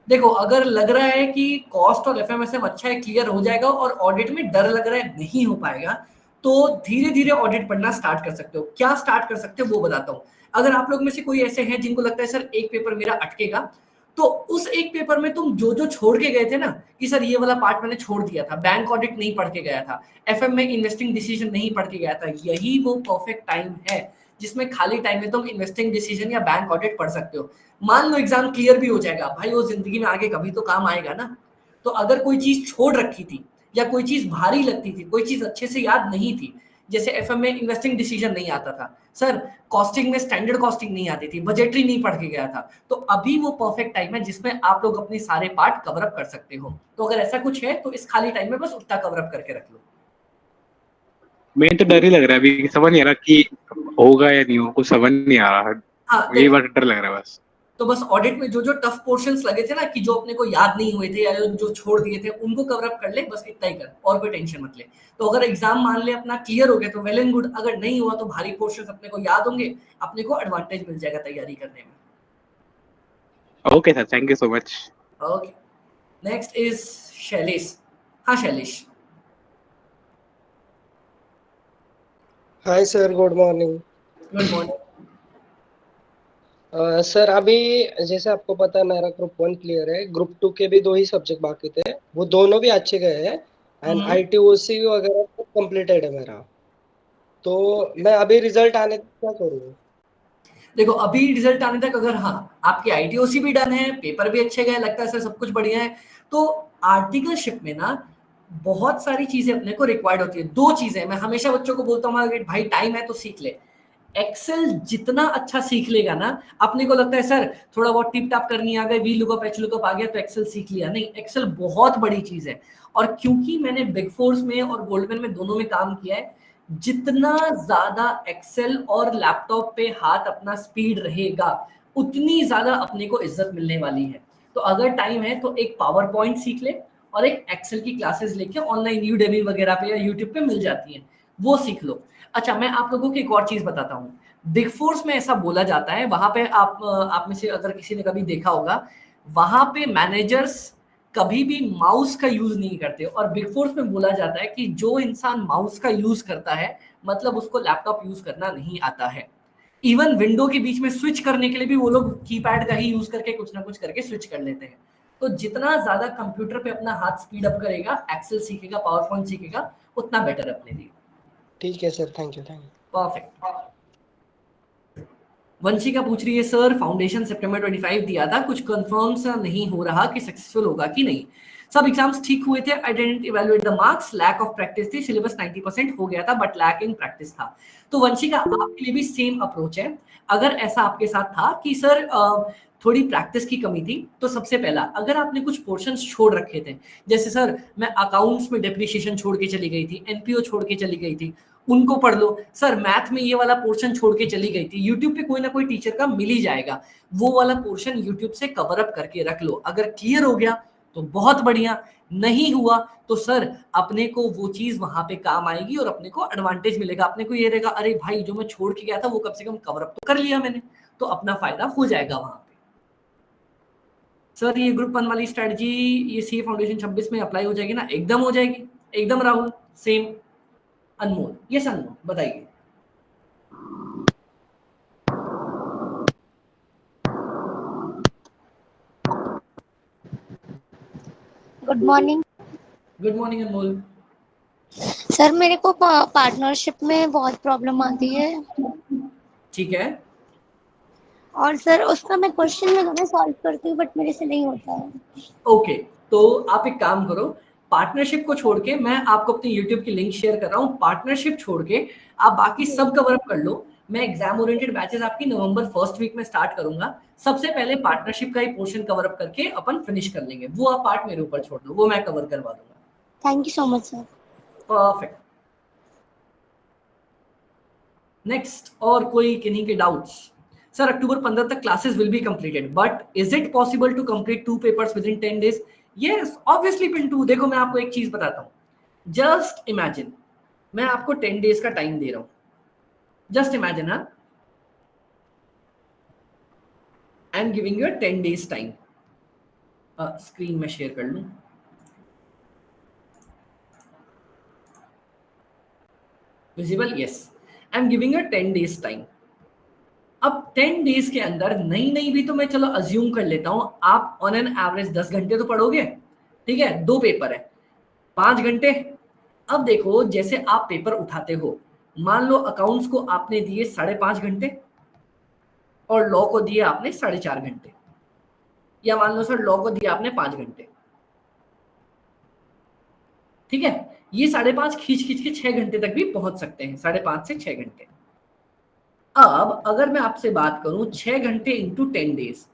Speaker 1: देखो अगर लग रहा है कि कॉस्ट और एफएमएसएम अच्छा है, क्लियर हो जाएगा और ऑडिट में डर लग रहा है नहीं हो पाएगा, तो धीरे धीरे ऑडिट पढ़ना स्टार्ट कर सकते हो। क्या स्टार्ट कर सकते हो वो बताता हूँ। अगर आप लोग में से कोई ऐसे हैं जिनको लगता है सर एक पेपर मेरा अटकेगा, तो उस एक पेपर में तुम जो जो छोड़ के गए थे ना कि सर ये वाला पार्ट मैंने छोड़ दिया था, बैंक ऑडिट नहीं पढ़ के गया था, एफएम में इन्वेस्टिंग डिसीजन नहीं पढ़ के गया था, यही वो परफेक्ट टाइम है जिसमें खाली टाइम में तुम इन्वेस्टिंग डिसीजन या बैंक ऑडिट पढ़ सकते हो। मान लो एग्जाम क्लियर भी हो जाएगा भाई, वो जिंदगी में आगे कभी तो काम आएगा ना। तो अगर कोई चीज छोड़ रखी थी या कोई चीज भारी लगती थी, कोई चीज अच्छे से याद नहीं थी, जैसे एफएम में इन्वेस्टिंग डिसीजन नहीं आता था सर, कॉस्टिंग में स्टैंडर्ड कॉस्टिंग नहीं आती थी, बजटरी नहीं पढ़ के गया था, तो अभी वो परफेक्ट टाइम है जिसमें आप लोग अपने सारे पार्ट कवर अप कर सकते हो। तो अगर ऐसा कुछ है तो इस खाली टाइम में बस उतना कवर अप करके रख लो।
Speaker 2: मेन तो डर ही लग रहा है अभी, समझ नहीं आ रहा कि होगा या नहीं होगा, कुछ समझ नहीं आ रहा है।
Speaker 1: हाँ
Speaker 2: यही
Speaker 1: देखो,
Speaker 2: बात डर लग रहा है बस।
Speaker 1: तो बस ऑडिट में जो जो टफ पोर्शंस लगे थे ना कि जो अपने को याद नहीं हुए थे या जो छोड़ दिए थे उनको कवर अप कर ले, बस इतना ही कर, और कोई टेंशन मत ले। तो अगर एग्जाम मान ले अपना क्लियर हो गया तो वेल एंड गुड, अगर नहीं हुआ तो भारी पोर्शंस अपने को याद होंगे, अपने को एडवांटेज मिल जाएगा तैयारी करने में।
Speaker 2: Okay sir, thank you so much.
Speaker 1: Okay, next is Shailesh. हाँ Shailesh.
Speaker 3: Hi sir, good morning.
Speaker 1: Good morning.
Speaker 3: Sir अभी जैसे आपको पता है मेरा ग्रुप 1 क्लियर है, ग्रुप 2 के भी 2 ही सब्जेक्ट बाकी थे, वो दोनों भी अच्छे गए हैं एंड आईटीओसी वगैरह सब कंप्लीटेड है मेरा। तो मैं अभी रिजल्ट आने तक क्या करूँ?
Speaker 1: देखो अभी रिजल्ट आने तक अगर हाँ आपकी आईटीओसी भी डन है, पेपर भी अच्छे गए, लगता है सर सब कुछ बढ़िया है, तो आर्टिकलशिप में ना बहुत सारी चीजें अपने को रिक्वायर्ड होती है। 2 चीजें मैं हमेशा बच्चों को बोलता हूँ, अगर भाई टाइम है तो सीख ले। एक्सेल जितना अच्छा सीख लेगा ना, अपने को लगता है सर थोड़ा बहुत टिप टाप करनी आ गई, वी लुकअप एच लुकअप आ गया तो एक्सेल सीख लिया, नहीं, एक्सेल बहुत बड़ी चीज है। और क्योंकि मैंने बिग फोर्स में और गोल्डमैन में दोनों में काम किया है, जितना ज्यादा एक्सेल और लैपटॉप पे हाथ अपना स्पीड रहेगा, उतनी ज्यादा अपने को इज्जत मिलने वाली है। तो अगर टाइम है तो एक पावर पॉइंट सीख ले और एक एक्सेल की क्लासेस लेके ऑनलाइन यूडेमी वगैरह पे या यूट्यूब पे मिल जाती हैं, वो सीख लो। अच्छा, मैं आप लोगों को एक और चीज बताता हूँ। बिग फोर्स में ऐसा बोला जाता है, वहां पे आप में से अगर किसी ने कभी देखा होगा, वहां पे मैनेजर्स कभी भी माउस का यूज नहीं करते। और बिग फोर्स में बोला जाता है कि जो इंसान माउस का यूज करता है मतलब उसको लैपटॉप यूज करना नहीं आता है। इवन विंडो के बीच में स्विच करने के लिए भी वो लोग कीपैड का ही यूज करके कुछ ना कुछ करके स्विच कर लेते हैं। तो जितना ज्यादा कंप्यूटर पे अपना हाथ स्पीड अप करेगा, एक्सेल सीखेगा, पावर पॉइंट सीखेगा, उतना बेटर अपने लिए।
Speaker 3: ठीक है sir, thank you.
Speaker 1: Perfect. Vanshika पूछ रही है सर फाउंडेशन सितंबर 25 दिया था, कुछ कंफर्म सा नहीं हो रहा कि सक्सेसफुल होगा कि नहीं। सब एग्जाम्स ठीक हुए थे, I didn't evaluate the marks, lack of practice थी, सिलेबस 90% हो गया था बट लैक इन प्रैक्टिस था। तो वंशिका आपके लिए भी सेम अप्रोच है। अगर ऐसा आपके साथ था कि सर थोड़ी प्रैक्टिस की कमी थी, तो सबसे पहला अगर आपने कुछ पोर्शंस छोड़ रखे थे, जैसे सर मैं अकाउंट्स में डेप्रिसिएशन छोड़ के चली गई थी, एनपीओ छोड़ के चली गई थी, उनको पढ़ लो। सर मैथ में ये वाला पोर्शन छोड़ के चली गई थी, यूट्यूब पे कोई ना कोई टीचर का मिल ही जाएगा, वो वाला पोर्शन यूट्यूब से कवर अप करके रख लो। अगर क्लियर हो गया तो बहुत बढ़िया, नहीं हुआ तो सर अपने को वो चीज वहां पे काम आएगी और अपने को एडवांटेज मिलेगा। अपने को ये रहेगा अरे भाई जो मैं छोड़ के गया था वो कम से कम कवर अप तो कर लिया मैंने, तो अपना फायदा हो जाएगा वहां पे। सर ये ग्रुप 1 वाली स्ट्रेटजी ये सी फाउंडेशन 26 में अप्लाई हो जाएगी ना? एकदम हो जाएगी, एकदम राहुल, सेम। अनमोल, यस अनमोल बताइए।
Speaker 4: गुड मॉर्निंग
Speaker 1: गुड मॉर्निंग अनमोल।
Speaker 4: सर। मेरे को पार्टनरशिप में बहुत प्रॉब्लम आती है
Speaker 1: ठीक है,
Speaker 4: और सर उसका मैं क्वेश्चन वगैरह सॉल्व करती हूँ बट मेरे से नहीं होता है।
Speaker 1: ओके। तो आप एक काम करो, पार्टनरशिप को छोड़ के मैं आपको अपनी यूट्यूब की लिंक शेयर कर रहा हूँ, पार्टनरशिप छोड़ के आप बाकी सब कवर अप कर लो। मैं एग्जाम ओरिएंटेड बैचेस आपकी नवंबर फर्स्ट वीक में स्टार्ट करूंगा। सबसे पहले पार्टनरशिप का ही पोर्शन कवर अप करके अपन फिनिश कर लेंगे, वो आप पार्ट मेरे ऊपर छोड़ दो, वो मैं कवर करवा दूंगा।
Speaker 4: Thank you so much sir.
Speaker 1: Perfect. Next, और कोई किन्हीं के डाउट्स? सर अक्टूबर 15 तक classes will be completed but is it possible to complete 2 papers within 10 days? Yes obviously Pintu. देखो मैं आपको एक चीज बताता हूँ, जस्ट इमेजिन मैं आपको 10 डेज का टाइम दे रहा हूँ, जस्ट इमेजिन। हाँ, I am giving you 10 days time. Screen में शेयर कर लूं, visible? Yes, I am giving you 10 days time. अब 10 डेज के अंदर नहीं भी तो मैं चलो अज्यूम कर लेता हूं आप ऑन एन एवरेज 10 घंटे तो पढ़ोगे, ठीक है? 2 पेपर है, 5 घंटे। अब देखो जैसे आप पेपर उठाते हो, मान लो अकाउंट्स को आपने दिए 5.5 घंटे और लॉ को दिए आपने 4.5 घंटे, या मान लो सर लॉ को दिया आपने 5 घंटे, ठीक है? ये 5.5 खींच खींच के 6 घंटे तक भी पहुंच सकते हैं, 5.5 से 6 घंटे। अब अगर मैं आपसे बात करूं 6 घंटे इंटू 10 डेज,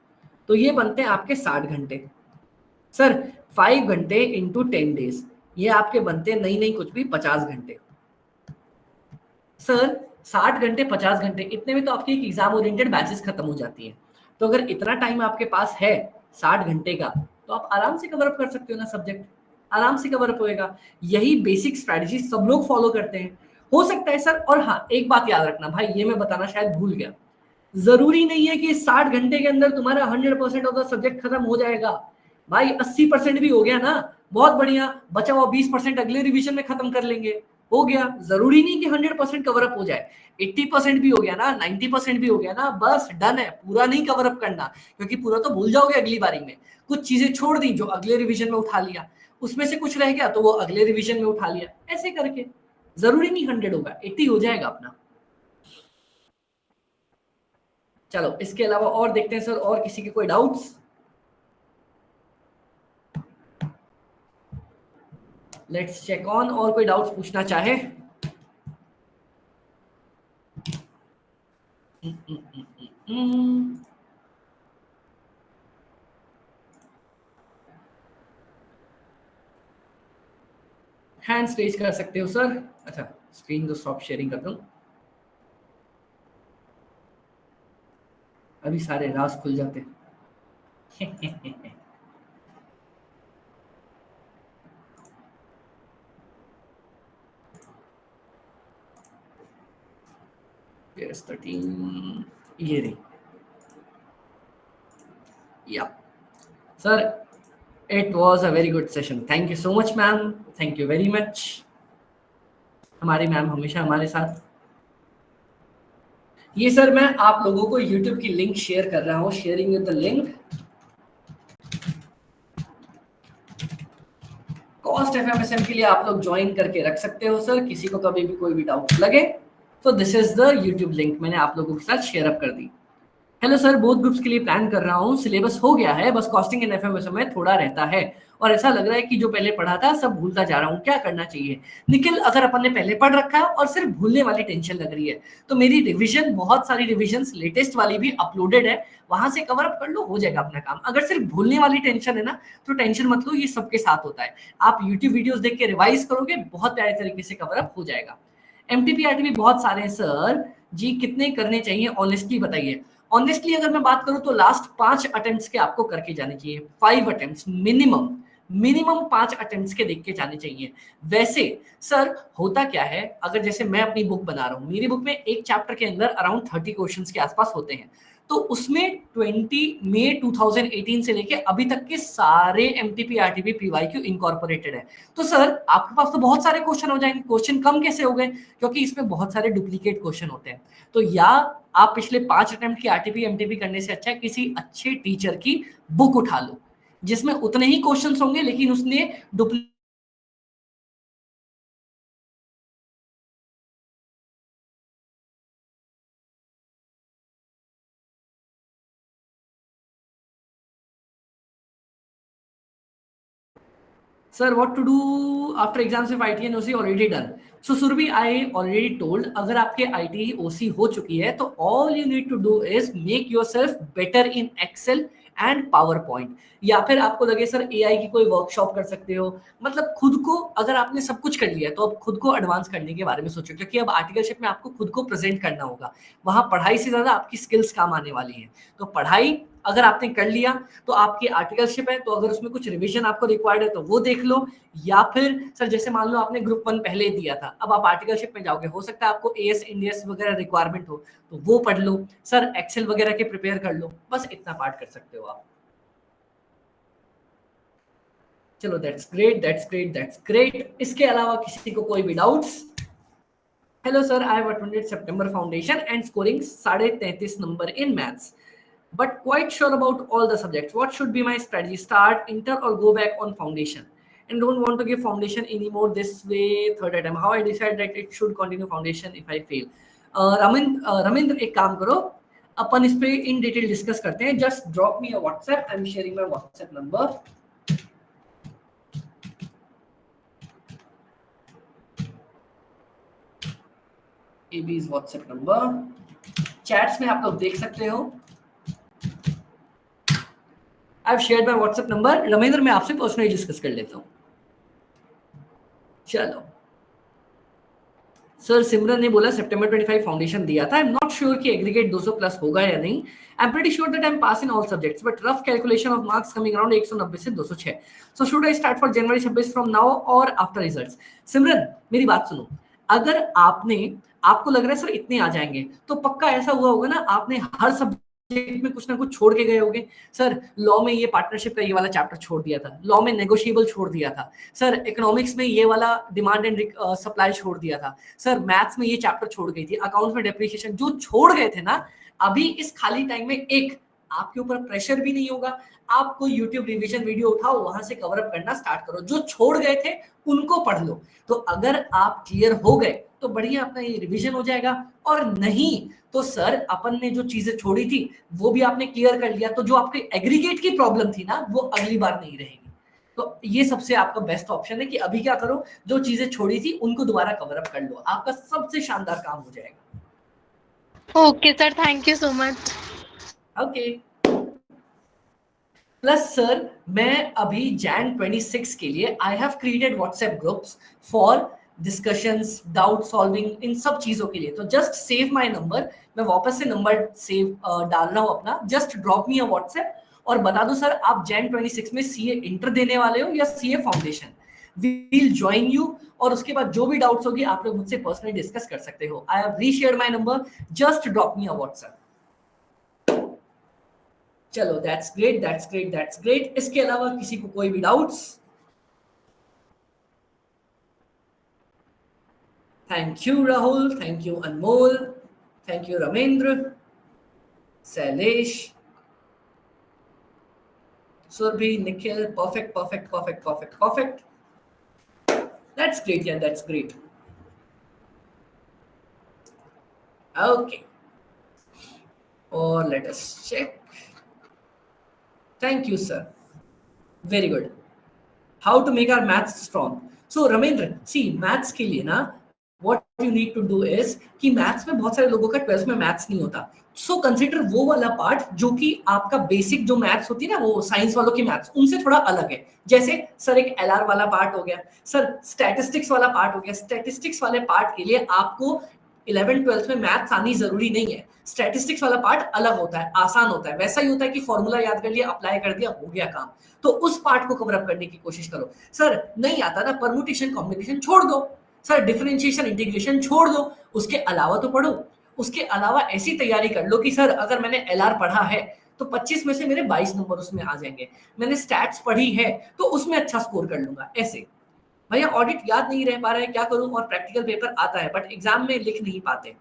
Speaker 1: तो ये बनते हैं आपके 60 घंटे। सर 5 घंटे इंटू 10 डेज, ये आपके बनते हैं नहीं कुछ भी 50 घंटे। सर 60 घंटे 50 घंटे, इतने में तो आपकी एक एग्जाम ओरिएंटेड बैचेस खत्म हो जाती है। तो अगर इतना टाइम आपके पास है 60 घंटे का, तो आप आराम से कवर अप कर सकते हो ना सब्जेक्ट, आराम से कवर अप होएगा। यही बेसिक स्ट्रैटेजी सब लोग फॉलो करते हैं, हो सकता है सर। और हाँ, एक बात याद रखना भाई, ये मैं बताना शायद भूल गया, जरूरी नहीं है कि 60 घंटे के अंदर तुम्हारा 100% ऑफ द सब्जेक्ट खत्म हो जाएगा। भाई 80% भी हो गया ना, बहुत बढ़िया, बचा हुआ 20% अगले रिवीजन में खत्म कर लेंगे, हो गया। जरूरी नहीं कि 100% कवर अप हो जाए, 80% भी हो गया ना, 90% भी हो गया ना, बस डन है। पूरा नहीं कवर अप करना, क्योंकि पूरा तो भूल जाओगे अगली बारी में। कुछ चीजें छोड़ दी जो अगले रिवीजन में उठा लिया, उसमें से कुछ रह गया तो वो अगले रिवीजन में उठा लिया, ऐसे करके। जरूरी नहीं 100 होगा, 80 हो जाएगा अपना। चलो इसके अलावा और देखते हैं सर, और किसी के कोई डाउट्स? लेट्स चेक ऑन, और कोई डाउट्स पूछना चाहे? हैंड्स रेज कर सकते हो सर। अच्छा, स्क्रीन तो स्टॉप शेयरिंग कर दूं, अभी सारे राज खुल जाते हैं। There's 13, ये रही। Yeah, sir, it was a very good session. Thank you so much, ma'am. Thank you very much. हमारी मैम हमेशा हमारे साथ। ये सर मैं आप लोगों को YouTube की लिंक शेयर कर रहा हूँ, sharing with the link. Cost FMSM के लिए आप लोग ज्वाइन करके रख सकते हो सर, किसी को कभी भी कोई भी डाउट लगे तो this is the YouTube link, मैंने आप लोगों के साथ शेयर अप कर दी। हेलो सर, बोथ ग्रुप्स के लिए प्लान कर रहा हूँ, सिलेबस हो गया है, बस कॉस्टिंग एंड एफएमएसएम में थोड़ा रहता है और ऐसा लग रहा है कि जो पहले पढ़ा था सब भूलता जा रहा हूँ, क्या करना चाहिए? निखिल, अगर अपन ने पहले पढ़ रखा है और सिर्फ भूलने वाली टेंशन लग रही है तो मेरी रिवीजन, बहुत सारी रिवीजन्स लेटेस्ट वाली भी अपलोडेड है, वहां से कवर अप कर लो, हो जाएगा अपना काम। अगर सिर्फ भूलने वाली टेंशन है ना तो टेंशन मत लो, ये सबके साथ होता है। आप यूट्यूब वीडियोस देख के रिवाइज करोगे, बहुत प्यारे तरीके से कवर अप हो जाएगा। एमटीपीआरटी भी बहुत सारे हैं सर जी, कितने करने चाहिए ऑनेस्टली बताइए। ऑनेस्टली अगर मैं बात करूं तो लास्ट 5 अटेम्प्ट्स के आपको करके जाने चाहिए, 5 अटेम्प्ट्स मिनिमम 5 अटेम्प्ट्स के देख के जाने चाहिए। वैसे सर होता क्या है, अगर जैसे मैं अपनी बुक बना रहा हूँ, मेरी बुक में एक चैप्टर के अंदर अराउंड 30 क्वेश्चंस के आसपास होते हैं, तो उसमें 20 मई 2018 से लेके अभी तक के सारे एमटीपी आरटीपी पीवाईक्यू इनकॉर्पोरेटेड है। तो सर आपके पास तो बहुत सारे क्वेश्चन हो जाएंगे, क्वेश्चन कम कैसे हो गए? क्योंकि इसमें बहुत सारे डुप्लीकेट क्वेश्चन होते हैं। तो या आप पिछले 5 अटेम्प्ट की आरटीपी एमटीपी करने से अच्छा है किसी अच्छे टीचर की बुक उठा लो जिसमें उतने ही क्वेश्चंस होंगे लेकिन उसने duplicate Sir, what to do after exams if IT and OC already done? So Surbhi, I already told, अगर आपके IT OC हो चुकी है तो all you need to do is make yourself better in Excel and PowerPoint, या फिर आपको लगे सर AI की कोई वर्कशॉप कर सकते हो। मतलब खुद को, अगर आपने सब कुछ कर लिया तो अब खुद को एडवांस करने के बारे में सोचो, क्योंकि अब आर्टिकलशिप में आपको खुद को प्रेजेंट करना होगा, वहां पढ़ाई से ज्यादा आपकी स्किल्स काम आने वाली हैं। तो पढ़ाई अगर आपने कर लिया तो आपकी आर्टिकलशिप है, तो अगर उसमें कुछ रिवीजन आपको रिक्वायर्ड है तो वो देख लो, या फिर सर जैसे मान लो आपने ग्रुप 1 पहले दिया था, अब आप आर्टिकलशिप में जाओगे, हो सकता है आपको एएस इंडियस वगैरह रिक्वायरमेंट हो तो वो पढ़ लो, सर एक्सेल वगैरह के प्रिपेयर कर लो, बस इतना पार्ट कर सकते हो आप। चलो दैट्स ग्रेट। इसके अलावा किसी को कोई भी doubts? Hello sir, I have attended September foundation and scoring 33.5 number in maths, but quite sure about all the subjects. What should be my strategy? Start inter or go back on foundation? And don't want to give foundation anymore this way, third attempt. How I decide that it should continue foundation if I fail? Ravindra एक काम करो, अपन इस पे in detail discuss करते हैं। Just drop me a WhatsApp, I am sharing my WhatsApp number. एबी's WhatsApp number chats में आप लोग देख सकते हो। I've shared my WhatsApp number। Ramendra मैं आपसे पर्सनली डिस्कस कर लेता हूँ। चलो सर, सिमरन ने बोला सितंबर 25 फाउंडेशन दिया था। आई एम नॉट श्योर कि एग्रीगेट 200 प्लस होगा या नहीं। I am pretty sure that I am pass in all subjects but rough calculation of marks coming around 190 से 206। So should I start for January 26 from now और after results? सिमरन मेरी बात सुनो, अगर आपको लग रहा है सर इतने आ जाएंगे तो पक्का ऐसा हुआ होगा ना, आपने हर सब्जेक्ट में कुछ ना कुछ छोड़ के गए होंगे। सर लॉ में ये पार्टनरशिप का ये वाला चैप्टर छोड़ दिया था, लॉ में नेगोशिएबल छोड़ दिया था, सर इकोनॉमिक्स में ये वाला डिमांड एंड सप्लाई छोड़ दिया था, सर मैथ्स में ये चैप्टर छोड़ गई थी, अकाउंट्स में डेप्रिसिएशन, जो छोड़ गए थे ना, अभी इस खाली टाइम में एक आपके ऊपर प्रेशर भी नहीं होगा। आप कोई यूट्यूब रिवीजन वीडियो उठाओ, वहां से कवर अप करना स्टार्ट करो, जो छोड़ गए थे उनको पढ़ लो। तो अगर आप क्लियर हो गए तो बढ़िया अपना ये रिवीजन हो जाएगा, और नहीं तो सर अपन ने जो चीजें छोड़ी थी वो भी आपने क्लियर कर लिया, तो जो आपके एग्रीगेट की प्रॉब्लम थी ना वो अगली बार नहीं रहेगी। तो ये सबसे आपका बेस्ट ऑप्शन है कि अभी क्या करो, जो चीजें छोड़ी थी उनको दोबारा कवर अप कर लो, आपका सबसे शानदार काम हो जाएगा।
Speaker 5: Okay sir, thank you so much.
Speaker 1: Okay. Plus sir मैं अभी जैन 26 के लिए I have created WhatsApp groups for discussions, doubt solving, इन सब चीजों के लिए। तो जस्ट सेव माय नंबर, मैं वापस से नंबर सेव डाल रहा हूं अपना, just drop me a WhatsApp और बता दो सर आप जैन 26 में सीए इंटर देने वाले हो या CA foundation, we will join you. और उसके बाद जो भी डाउट्स होगी आप लोग मुझसे पर्सनली डिस्कस कर सकते हो। I have reshared my number, just drop me a WhatsApp. चलो that's great, that's great, that's great. इसके अलावा किसी को कोई भी doubts? Thank you Rahul, thank you Anmol, thank you Ramendra, Shailesh, Surabhi, Nikhil, perfect, perfect, perfect, perfect, perfect. That's great, yeah, that's great. Okay. Or let us check. Thank you, sir. Very good. How to make our maths strong? So, Ramendra, see, maths के लिए ना what you need to do is कि maths में बहुत सारे लोगों का 12th में मैथ्स नहीं होता, सो कंसिडर वो वाला पार्ट जो कि आपका बेसिक जो मैथ्स होती है ना, वो साइंस वालों की मैथ्स उनसे थोड़ा अलग है। जैसे सर एक एलआर वाला पार्ट हो गया, सर स्टैटिस्टिक्स वाला पार्ट हो गया। स्टैटिस्टिक्स वाले पार्ट के लिए आपको 11th 12th में मैथ्स आनी जरूरी नहीं है। स्टैटिस्टिक्स वाला पार्ट अलग होता है, आसान होता है, वैसा ही होता है कि फॉर्मूला याद कर लिया, अप्लाई कर दिया, हो गया काम। तो उस पार्ट को कवर अप करने की कोशिश करो। सर नहीं आता ना, परम्यूटेशन कॉम्बिनेशन छोड़ दो, सर डिफरेंशिएशन इंटीग्रेशन छोड़ दो, उसके अलावा तो पढ़ो। उसके अलावा ऐसी तैयारी कर लो कि सर अगर मैंने एलआर पढ़ा है तो 25 में से मेरे 22 नंबर उसमें आ जाएंगे, मैंने स्टैट्स पढ़ी है तो उसमें अच्छा स्कोर कर लूंगा। ऐसे भैया ऑडिट याद नहीं रह पा रहा है, क्या करूं, और प्रैक्टिकल पेपर आता है बट एग्जाम में लिख नहीं पाते।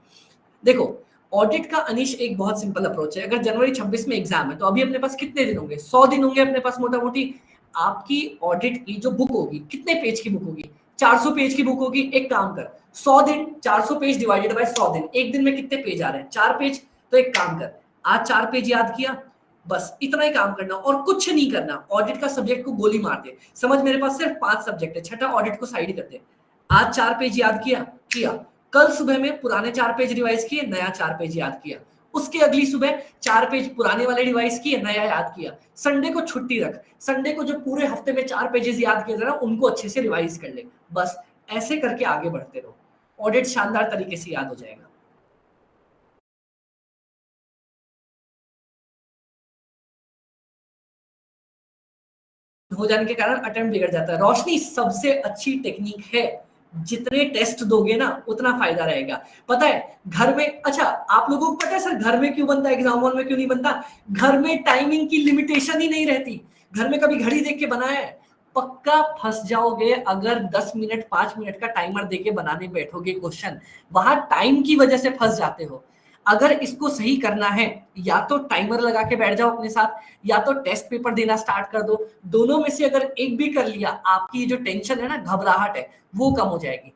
Speaker 1: देखो ऑडिट का अनिश एक बहुत सिंपल अप्रोच है। अगर जनवरी 26 में एग्जाम है तो अभी अपने पास कितने दिन होंगे? 100 दिन होंगे अपने पास मोटा मोटी। आपकी ऑडिट की जो बुक होगी कितने पेज की बुक होगी? 400 पेज की बुक होगी। एक काम कर, 100 दिन 400 पेज डिवाइडेड बाय 100 दिन, एक दिन में कितने पेज आ रहे हैं? 4 पेज। तो एक काम कर, आज 4 पेज याद किया, बस इतना ही काम करना और कुछ नहीं करना। ऑडिट का सब्जेक्ट को गोली मार दे, समझ मेरे पास सिर्फ 5 सब्जेक्ट है, छठा ऑडिट को साइड कर दे। आज 4 पेज याद किया, कल सुबह में पुराने 4 पेज रिवाइज किए, नया 4 पेज याद किया, उसके अगली सुबह 4 पेज पुराने वाले रिवाइज किए, नया याद किया। संडे को छुट्टी रख, संडे को जो पूरे हफ्ते में 4 पेजेस याद किए थे ना उनको अच्छे से रिवाइज कर ले। बस ऐसे करके आगे बढ़ते रहो, ऑडिट शानदार तरीके से याद हो जाएगा। हो जाने के कारण अटेम्प्ट बिगड़ जाता है। रोशनी सबसे अच्छी टेक्निक है, जितने टेस्ट दोगे ना उतना फायदा रहेगा। पता है घर में, अच्छा आप लोगों को पता है सर घर में क्यों बनता है, एग्जाम हॉल में क्यों नहीं बनता? घर में टाइमिंग की लिमिटेशन ही नहीं रहती। घर में कभी घड़ी देख के बनाया है? पक्का फंस जाओगे अगर 10 मिनट 5 मिनट का टाइमर देके बनाने बैठोगे क्वेश्चन, वहां टाइम की वजह से फंस जाते हो। अगर इसको सही करना है या तो टाइमर लगा के बैठ जाओ अपने साथ, या तो टेस्ट पेपर देना स्टार्ट कर दो। दोनों में से अगर एक भी कर लिया, आपकी जो टेंशन है ना, घबराहट है, वो कम हो जाएगी।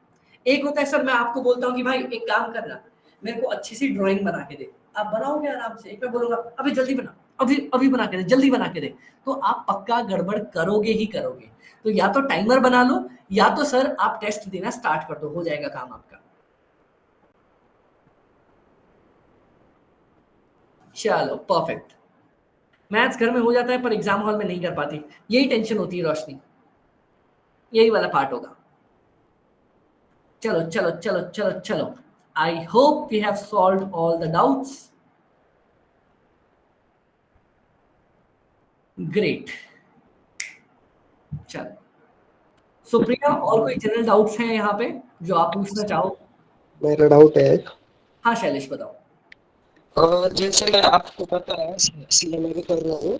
Speaker 1: एक होता है सर मैं आपको बोलता हूँ कि भाई एक काम करना, मेरे को अच्छी सी ड्राइंग बना के दे, आप बनाओगे आराम से। एक मैं बोलूंगा अभी जल्दी बना, अभी अभी बना के दे, जल्दी बना के दे, तो आप पक्का गड़बड़ करोगे ही करोगे। तो या तो टाइमर बना लो या तो सर आप टेस्ट देना स्टार्ट कर दो, हो जाएगा काम आपका। चलो परफेक्ट। मैथ्स घर में हो जाता है पर एग्जाम हॉल में नहीं कर पाती, यही टेंशन होती है रोशनी, यही वाला पार्ट होगा। चलो चलो चलो चलो चलो, I hope we have solved all the doubts. Great. चलो सुप्रिया, और कोई जनरल डाउट्स हैं यहाँ पे जो आप पूछना चाहो?
Speaker 3: मेरा डाउट है एक।
Speaker 1: हाँ शैलेश बताओ।
Speaker 3: जैसे मैं आपको पता है सीएमए भी कर रहा हूँ,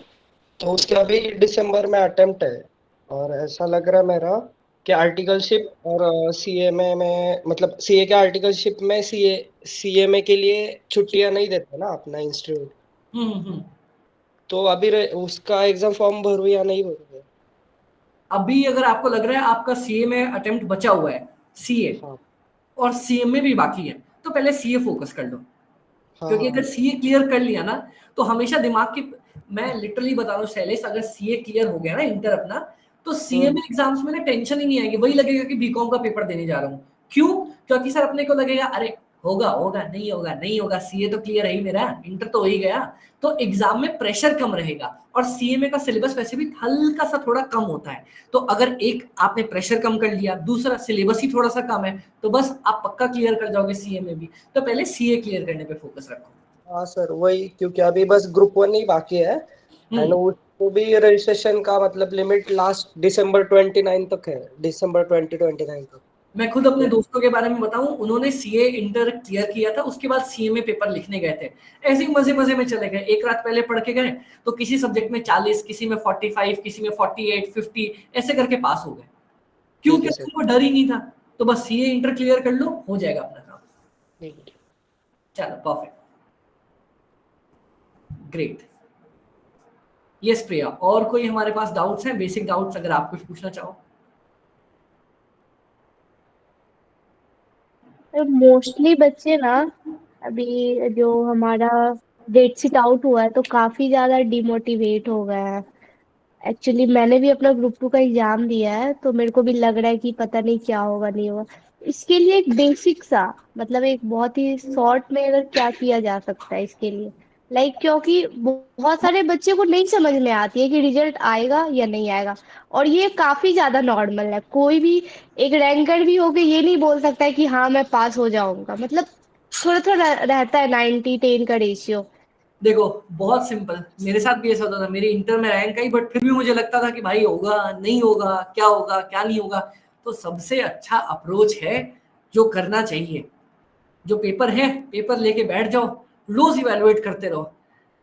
Speaker 3: तो उसके अभी दिसंबर में अटेम्प्ट है, और ऐसा लग रहा है मेरा कि आर्टिकलशिप और सीएमए में, मतलब सीए के आर्टिकलशिप में सीएमए के लिए छुट्टियां नहीं देते ना अपना इंस्टीट्यूट। तो अभी उसका एग्जाम फॉर्म भरूं या नहीं भरूं?
Speaker 1: अभी अगर आपको लग रहा है आपका सीए में अटेम्प्ट बचा हुआ है, सीए
Speaker 3: हाँ
Speaker 1: और सीएमए भी बाकी है, तो पहले सीए फोकस कर लो।
Speaker 3: हाँ
Speaker 1: क्योंकि अगर
Speaker 3: हाँ।
Speaker 1: सीए क्लियर कर लिया ना तो हमेशा दिमाग की, मैं लिटरली बता रहा हूँ शैलेश, अगर सीए क्लियर हो गया ना इंटर अपना, तो सीएमए एग्जाम्स में ना टेंशन ही नहीं आएगी, वही लगेगा कि बीकॉम का पेपर देने जा रहा हूँ। क्यों? क्योंकि सर अपने को लगेगा अरे होगा होगा नहीं होगा नहीं होगा, सीए तो क्लियर है ही मेरा, इंटर तो हो ही गया, तो एग्जाम में प्रेशर कम रहेगा। और सीएमए का सिलेबस वैसे भी हल्का सा थोड़ा कम होता है, तो अगर एक आपने प्रेशर कम कर लिया, दूसरा सिलेबस ही थोड़ा सा कम है, तो बस आप पक्का क्लियर कर जाओगे सीएमए भी। तो पहले सीए क्लियर करने पे फोकस रखो।
Speaker 3: हाँ सर वही, क्योंकि अभी बस ग्रुप 1 ही बाकी है एंड उसको भी रजिस्ट्रेशन का मतलब लिमिट लास्ट दिसंबर 29 तक है, दिसंबर 2029 तक।
Speaker 1: मैं खुद अपने दोस्तों के बारे में बताऊं, उन्होंने सीए इंटर क्लियर किया था, उसके बाद सीएमए पेपर लिखने गए थे, ऐसे ही मजे मजे में चले गए, एक रात पहले पढ़ के गए, तो किसी सब्जेक्ट में 40, किसी में 45, किसी में 48, 50 ऐसे करके पास हो गए। क्यों?
Speaker 3: ठीक है
Speaker 1: क्योंकि
Speaker 3: सर।
Speaker 1: उनको डर ही नहीं था। तो बस सीए इंटर क्लियर कर लो, हो जाएगा अपना काम।
Speaker 3: ठीक है।
Speaker 1: चलो परफेक्ट, ग्रेट। यस प्रिया, और कोई हमारे पास डाउट्स हैं, बेसिक डाउट्स अगर आप कुछ पूछना चाहो?
Speaker 6: मोस्टली बच्चे ना, अभी जो हमारा डेट शीट आउट हुआ है तो काफी ज्यादा डिमोटिवेट हो गए हैं। एक्चुअली मैंने भी अपना ग्रुप 2 का एग्जाम दिया है, तो मेरे को भी लग रहा है कि पता नहीं क्या होगा नहीं होगा। इसके लिए एक बेसिक सा, मतलब एक बहुत ही शॉर्ट में अगर क्या किया जा सकता है इसके लिए, क्योंकि बहुत सारे बच्चे को नहीं समझ में आती है कि रिजल्ट आएगा या नहीं आएगा। और ये काफी ज्यादा नॉर्मल है, कोई भी एक रैंकर भी होके ये नहीं बोल सकता है कि हाँ मैं पास हो जाऊंगा। मतलब थोड़ा थोड़ा रहता है 90-10 का रेशियो।
Speaker 1: देखो बहुत सिंपल, मेरे साथ भी ऐसा होता था, मेरी इंटर में रैंक आई, बट फिर भी मुझे लगता था कि भाई होगा नहीं होगा, क्या नहीं होगा। तो सबसे अच्छा अप्रोच है जो करना चाहिए, जो पेपर है पेपर लेके बैठ जाओ, रोज इवेलुएट करते रहो।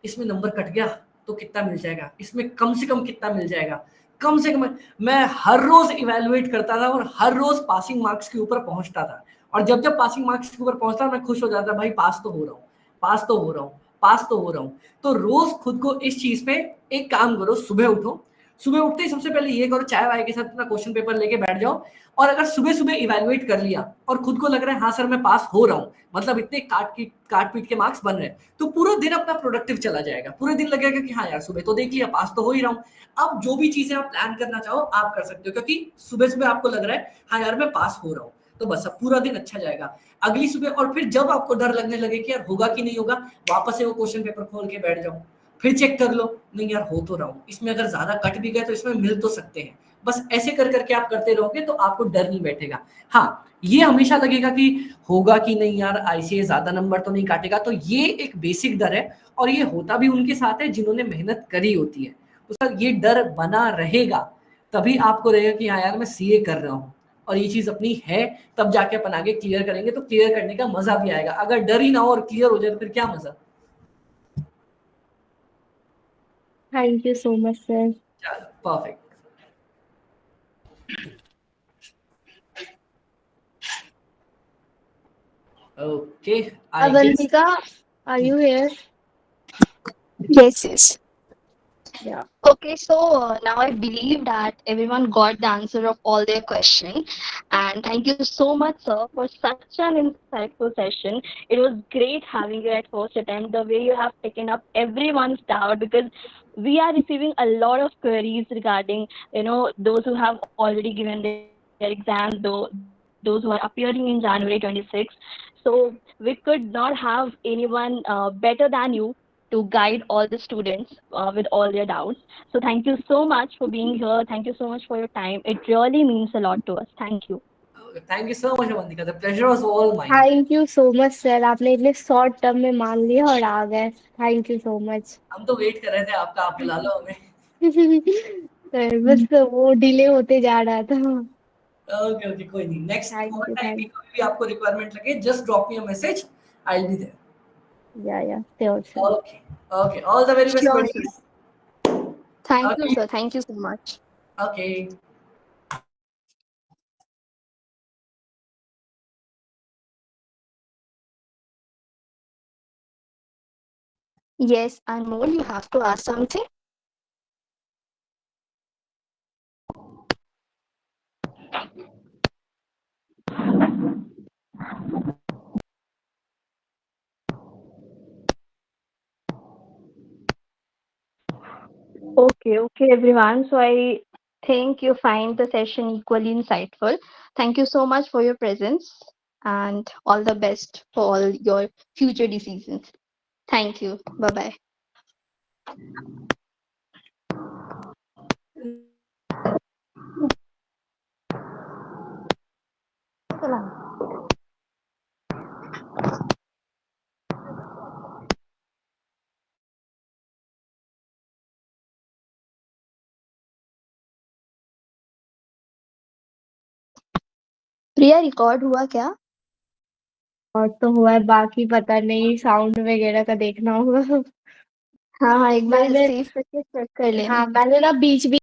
Speaker 1: इसमें नंबर कट गया तो कितना मिल जाएगा, इसमें कम से कम कितना मिल जाएगा, कम से कम। मैं हर रोज इवेलुएट करता था और हर रोज पासिंग मार्क्स के ऊपर पहुंचता था। और जब जब पासिंग मार्क्स के ऊपर पहुंचता मैं खुश हो जाता, भाई पास तो हो रहा हूँ, पास तो हो रहा हूँ, पास तो हो रहा हूँ। तो रोज खुद को इस चीज पे एक काम करो, सुबह उठो, सुबह उठते ही सबसे पहले ये करो, चाय वाय के साथ अपना क्वेश्चन पेपर लेके बैठ जाओ। और अगर सुबह सुबह इवेलुएट कर लिया और खुद को लग रहा है हाँ सर मैं पास हो रहा हूँ, मतलब इतने काट पीट के मार्क्स बन रहे हैं, तो पूरा दिन अपना प्रोडक्टिव चला जाएगा, पूरे दिन लगेगा कि हाँ यार सुबह तो देख लिया, पास तो हो ही रहा हूँ। अब जो भी चीजें आप प्लान करना चाहो आप कर सकते हो, क्योंकि सुबह सुबह आपको लग रहा है हाँ यार मैं पास हो रहा हूँ, तो बस अब पूरा दिन अच्छा जाएगा। अगली सुबह और फिर जब आपको डर लगने लगे कि यार होगा कि नहीं होगा, वापस से वो क्वेश्चन पेपर खोल के बैठ जाओ, फिर चेक कर लो, नहीं यार हो तो रहा हूँ, इसमें अगर ज्यादा कट भी गए तो इसमें मिल तो सकते हैं। बस ऐसे कर करके आप करते रहोगे तो आपको डर नहीं बैठेगा। हाँ, ये हमेशा लगेगा कि होगा कि नहीं यार, आईसीए ज्यादा नंबर तो नहीं काटेगा, तो ये एक बेसिक डर है, और ये होता भी उनके साथ है जिन्होंने मेहनत करी होती है। तो सर ये डर बना रहेगा, तभी आपको रहेगा कि हाँ यार मैं सीए कर रहा हूँ और ये चीज अपनी है, तब जाके अपन आगे क्लियर करेंगे, तो क्लियर करने का मजा भी आएगा। अगर डर ही ना हो और क्लियर हो जाए तो फिर क्या मजा।
Speaker 6: Thank you so much sir.
Speaker 1: चलो perfect. Okay, I guess
Speaker 6: Avantika, are you here?
Speaker 5: Yes, yes.
Speaker 6: या।
Speaker 5: Okay, so now I believe that everyone got the answer of all their questions. And thank you so much, sir, for such an insightful session. It was great having you at first attempt, the way you have taken up everyone's doubt, because we are receiving a lot of queries regarding, those who have already given their exams, those who are appearing in January 26th. So we could not have anyone better than you to guide all the students with all their doubts. So thank you so much for being here. Thank you so much for your time. It really means a lot to us. Thank you.
Speaker 1: Thank you so much Avantika, the pleasure was all mine.
Speaker 6: Thank you so much sir, आपने इतने short term में मान लिया और आ गए। Thank you so much.
Speaker 1: हम तो wait कर रहे थे आपका, आप बुला लो हमें।
Speaker 6: सर बस वो डिले होते जा रहा था।
Speaker 1: ओके ओके, कोई नहीं, नेक्स्ट
Speaker 6: थैंक
Speaker 1: और
Speaker 6: यू
Speaker 1: टाइम भी
Speaker 6: थैंक
Speaker 1: कभी भी आपको रिक्वायरमेंट लगे just drop me a message, I will be there.
Speaker 6: Yeah sure sir.
Speaker 1: Okay okay, all the very best
Speaker 5: Sure, sir.
Speaker 1: Buddies.
Speaker 5: Thank you,
Speaker 1: okay
Speaker 5: sir. Thank you so much.
Speaker 1: Okay.
Speaker 5: Yes, Anmol, you have to ask something. Okay, everyone. So I think you find the session equally insightful. Thank you so much for your presence and all the best for all your future decisions. Thank you. Bye bye. Priya record हुआ क्या?
Speaker 6: और तो हुआ है, बाकी पता नहीं, sound वगैरह का देखना होगा।
Speaker 5: हाँ हाँ, एक बार
Speaker 6: मैंने
Speaker 5: सेव करके चेक कर लेना।
Speaker 6: हाँ, मैंने ना बीच बीच